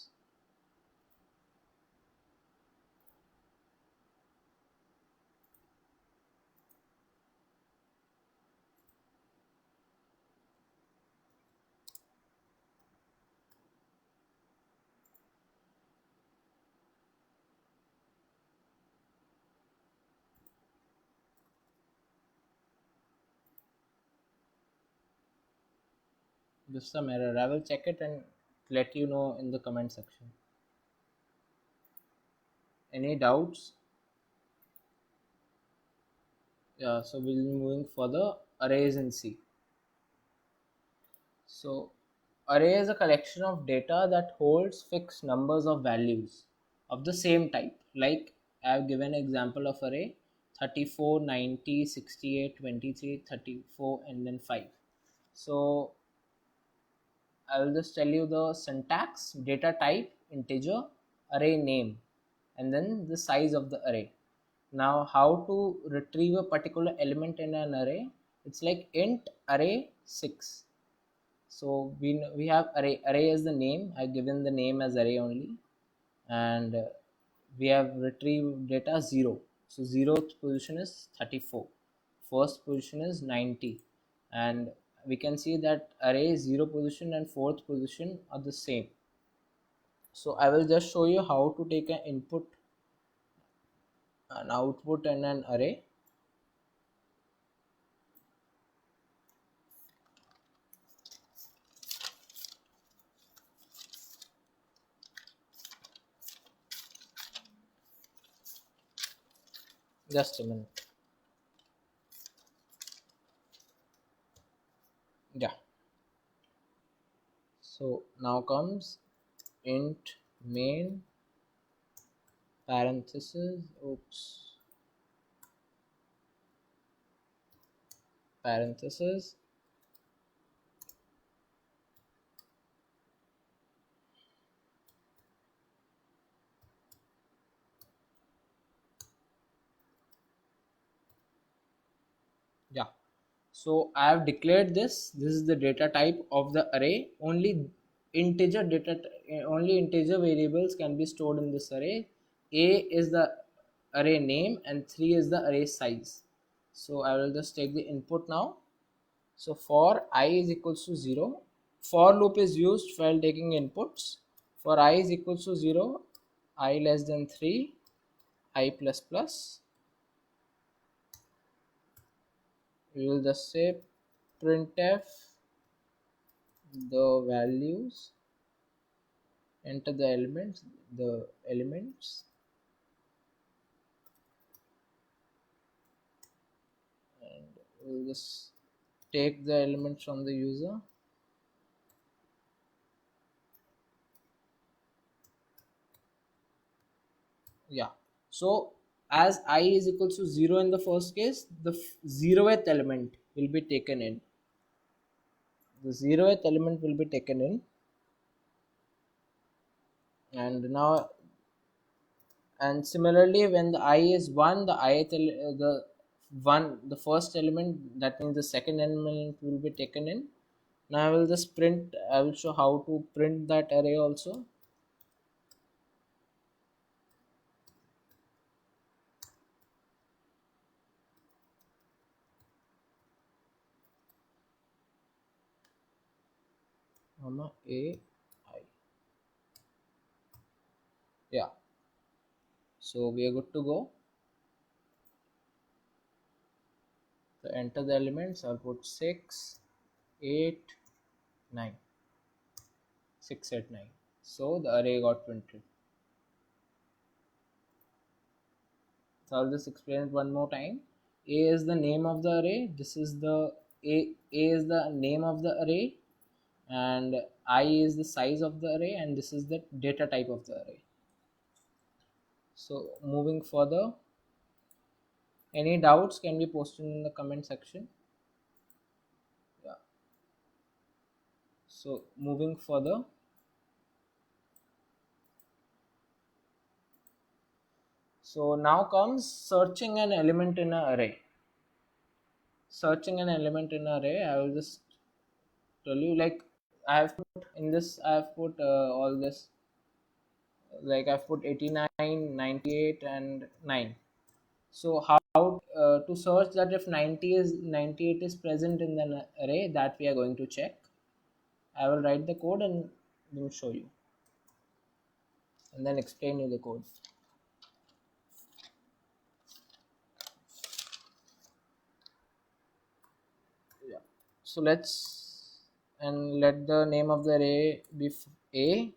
There's some error. I will check it and let you know in the comment section. Any doubts? Yeah, so we'll be moving for the arrays in C. So array is a collection of data that holds fixed numbers of values of the same type. Like I have given an example of array 34, 90, 68, 23, 34, and then 5. So I will just tell you the syntax: data type integer, array name, and then the size of the array. Now how to retrieve a particular element in an array? It's like int array 6. So we have array as the name. I've given the name as array only, and we have retrieved data 0. So 0th position is 34, first position is 90, and we can see that array 0 position and 4th position are the same. So I will just show you how to take an input, an output, and an array. Just a minute. Yeah. So now comes int main parenthesis, parenthesis, yeah. So I have declared this is the data type of the array. Only integer variables can be stored in this array. A is the array name and 3 is the array size. So I will just take the input now. So for I is equals to 0, for loop is used while taking inputs. For I is equals to 0, I less than 3, I plus plus, we will just say printf the values, enter the elements, and we'll just take the elements from the user. Yeah, so as I is equals to 0 in the first case, the 0th element will be taken in. The 0th element will be taken in, and now, and similarly when the I is 1, the the first element, that means the second element will be taken in. Now I will just print, I will show how to print that array also. Comma a I. Yeah, so we are good to go. So enter the elements. I'll put 6, 8, 9. 6, 8, 9. So the array got printed. So I'll just explain it one more time. A is the name of the array. This is the A is the name of the array, and I is the size of the array, and this is the data type of the array. So moving further, any doubts can be posted in the comment section. Yeah. So moving further, so now comes searching an element in an array. searching an element in array, I will just tell you, like, I have put in this, I have put all this, like I've put 89, 98, and 9. So how to search that if 98 is present in the array, that we are going to check. I will write the code and then show you, and then explain you the code. Yeah. So let the name of the array be A,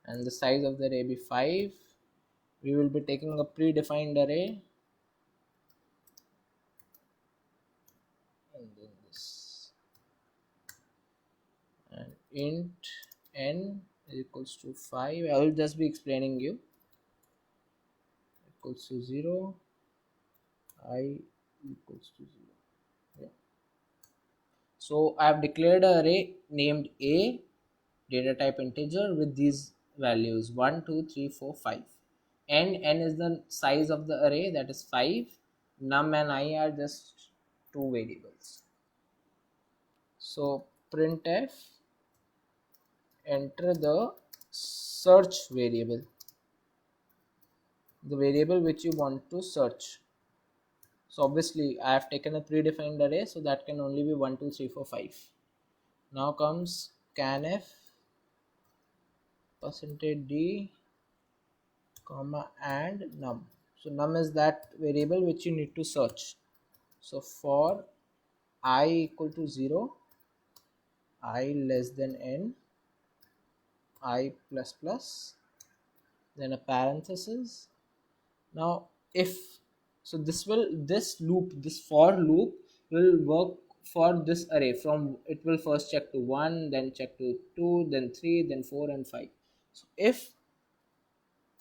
and the size of the array be 5. We will be taking a predefined array, and then this, and int n is equals to 5. I will just be explaining you. Equals to 0, I equals to 0. Yeah. So I have declared an array named A, data type integer, with these values 1, 2, 3, 4, 5. N is the size of the array, that is 5. Num and I are just two variables. So printf, enter the search variable, the variable which you want to search. So obviously I have taken a predefined array, so that can only be 1, 2, 3, 4, 5. Now comes scanf %d comma and num. So num is that variable which you need to search. So for I equal to 0, I less than n, I plus plus, then a parenthesis. Now if, so this for loop will work for this array. From it will first check to 1, then check to 2, then 3, then 4 and 5. So if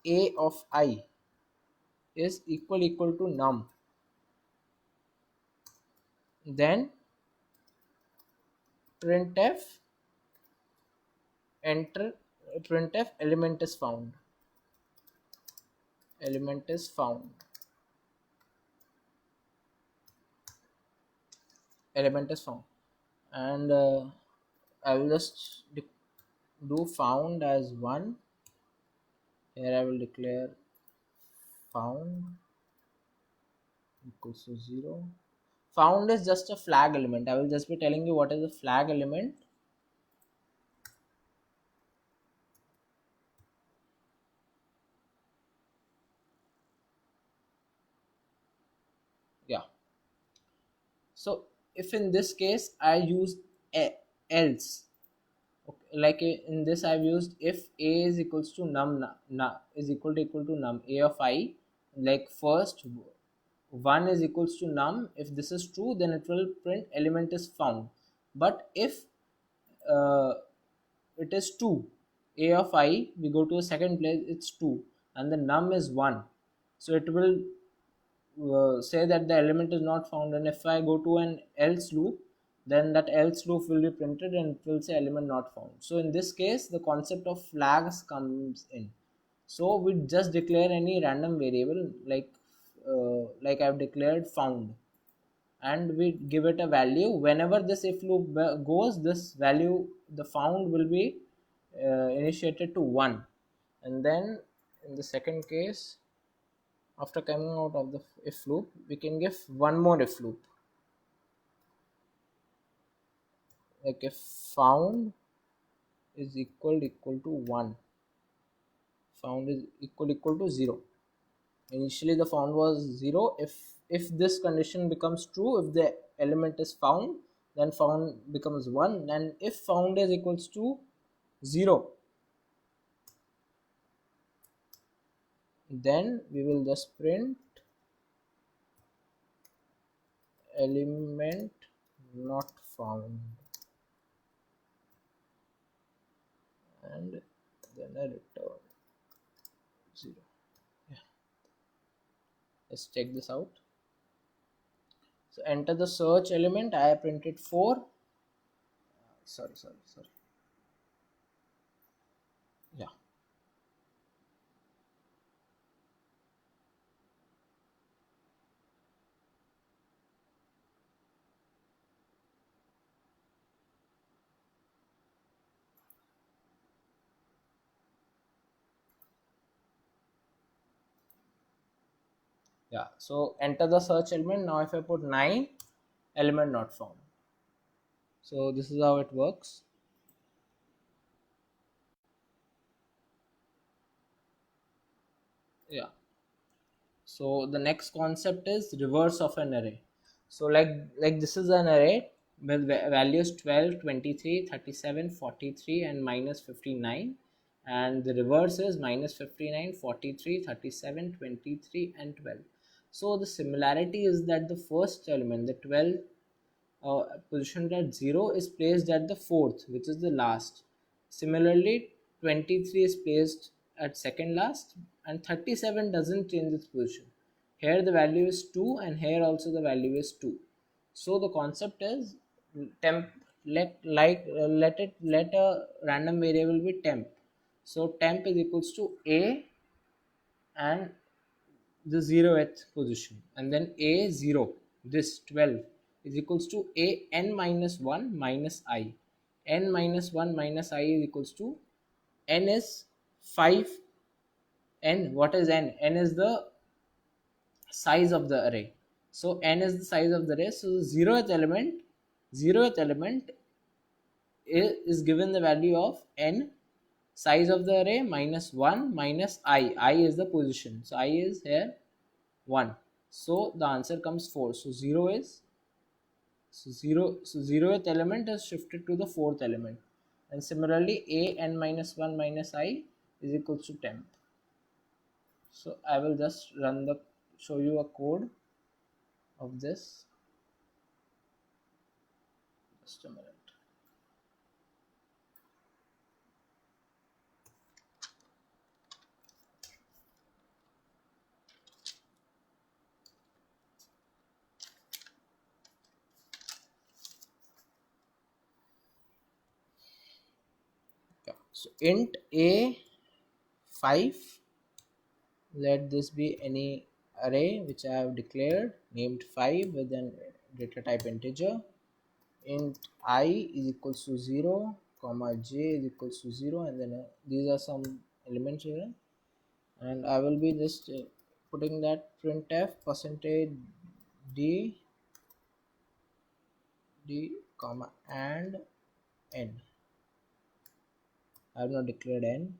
a of I is equal to num, then printf, enter, printf element is found, element is found, element is found. And I will just do found as 1. Here I will declare found equals to 0. Found is just a flag element. I will just be telling you what is a flag element. Yeah. So if in this case I use else, okay, like in this I've used if a is equals to num, is equal to num, a of I, like first 1 is equals to num. If this is true, then it will print element is found. But if uh, it is 2, a of I, we go to a second place, it's 2, and the num is 1, so it will say that the element is not found. And if I go to an else loop, then that else loop will be printed and it will say element not found. So in this case the concept of flags comes in. So we just declare any random variable, like I've declared found, and we give it a value. Whenever this if loop goes, this value, the found, will be initiated to 1. And then in the second case, after coming out of the if loop, we can give one more if loop, like if found is equal to 1, found is equal to 0. Initially the found was 0. If this condition becomes true, if the element is found, then found becomes 1. And if found is equals to 0, then we will just print element not found, and then a return 0. Yeah. Let's check this out. So enter the search element. I have printed 4. Sorry. Yeah. Yeah, so enter the search element. Now if I put 9, element not found. So this is how it works. Yeah. So the next concept is reverse of an array. So like this is an array with values 12, 23, 37, 43 and minus 59, and the reverse is minus 59, 43, 37, 23 and 12. So the similarity is that the first element, the 12, positioned at 0 is placed at the fourth, which is the last. Similarly, 23 is placed at second last, and 37 doesn't change its position. Here the value is 2, and here also the value is 2. So the concept is temp. Let a random variable be temp. So temp is equals to a and the 0th position, and then a0, this 12 is equals to a n minus 1 minus I. N minus 1 minus I is equals to, n is 5. N, what is n? N is the size of the array. So n is the size of the array, so the 0th element is given the value of n, size of the array minus 1 minus I is the position, so I is here 1. So the answer comes 4. So 0 is, so 0th element is shifted to the 4th element. And similarly a n minus 1 minus I is equals to temp. So I will just show you a code of this. Just a minute. Yeah. So int a5, let this be any array which I have declared named 5 with an data type integer. Int I is equals to 0 comma j is equals to 0, and then these are some elements here, and I will be just putting that printf percentage d comma and n. I have not declared n.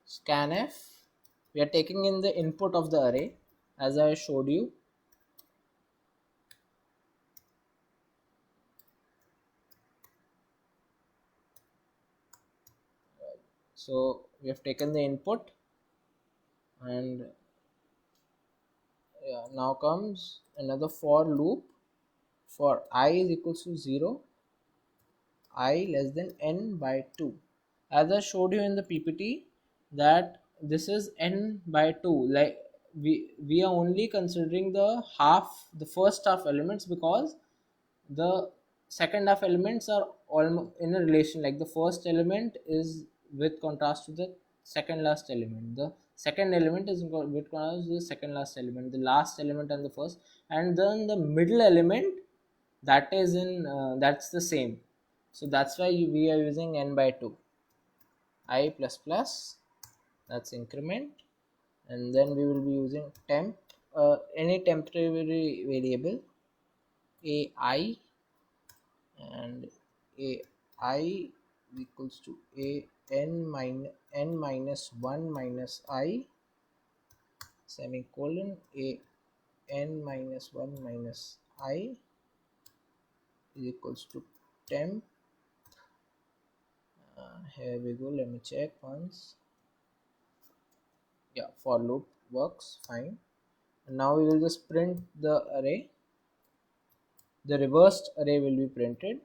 Scanf, we are taking in the input of the array as I showed you. So we have taken the input, and yeah, now comes another for loop for I is equals to 0, I less than n by 2. As I showed you in the PPT, that this is n by 2. Like we are only considering the first half elements, because the second half elements are almost in a relation. Like the first element is with contrast to the second last element, the second element is with contrast to the second last element, the last element and the first, and then the middle element, that is in that's the same. So that's why we are using n by 2. I plus plus, that's increment, and then we will be using temp, any temporary variable ai, and ai equals to a n minus 1 minus I semicolon a n minus 1 minus I is equals to temp. Here we go, let me check once. Yeah, for loop works fine. And now we will just print the array. The reversed array will be printed.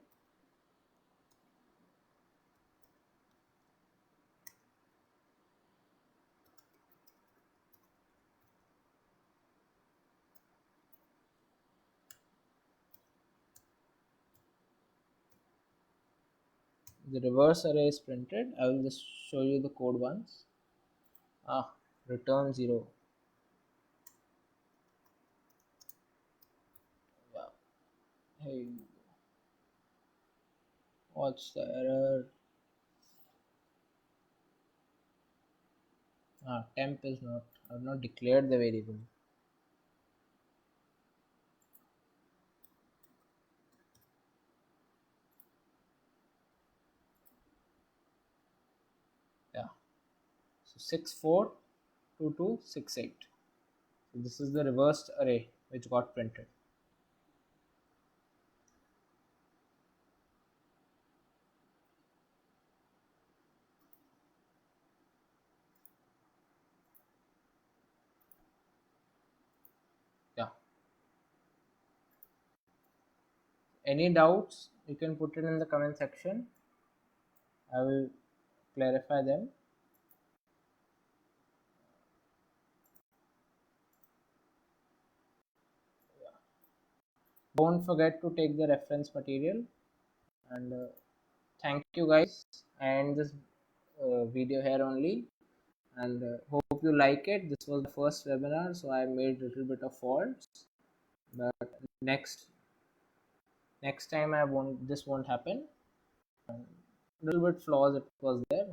The reverse array is printed. I will just show you the code once. Return 0. Hey, what's the error? Temp is not. I've not declared the variable. Yeah. So 642268. So this is the reversed array which got printed. Yeah. Any doubts? You can put it in the comment section. I will clarify them. Don't forget to take the reference material, and thank you guys. And this video here only, and hope you like it. This was the first webinar, so I made a little bit of faults, but next time I won't this won't happen. A little bit flaws it was there,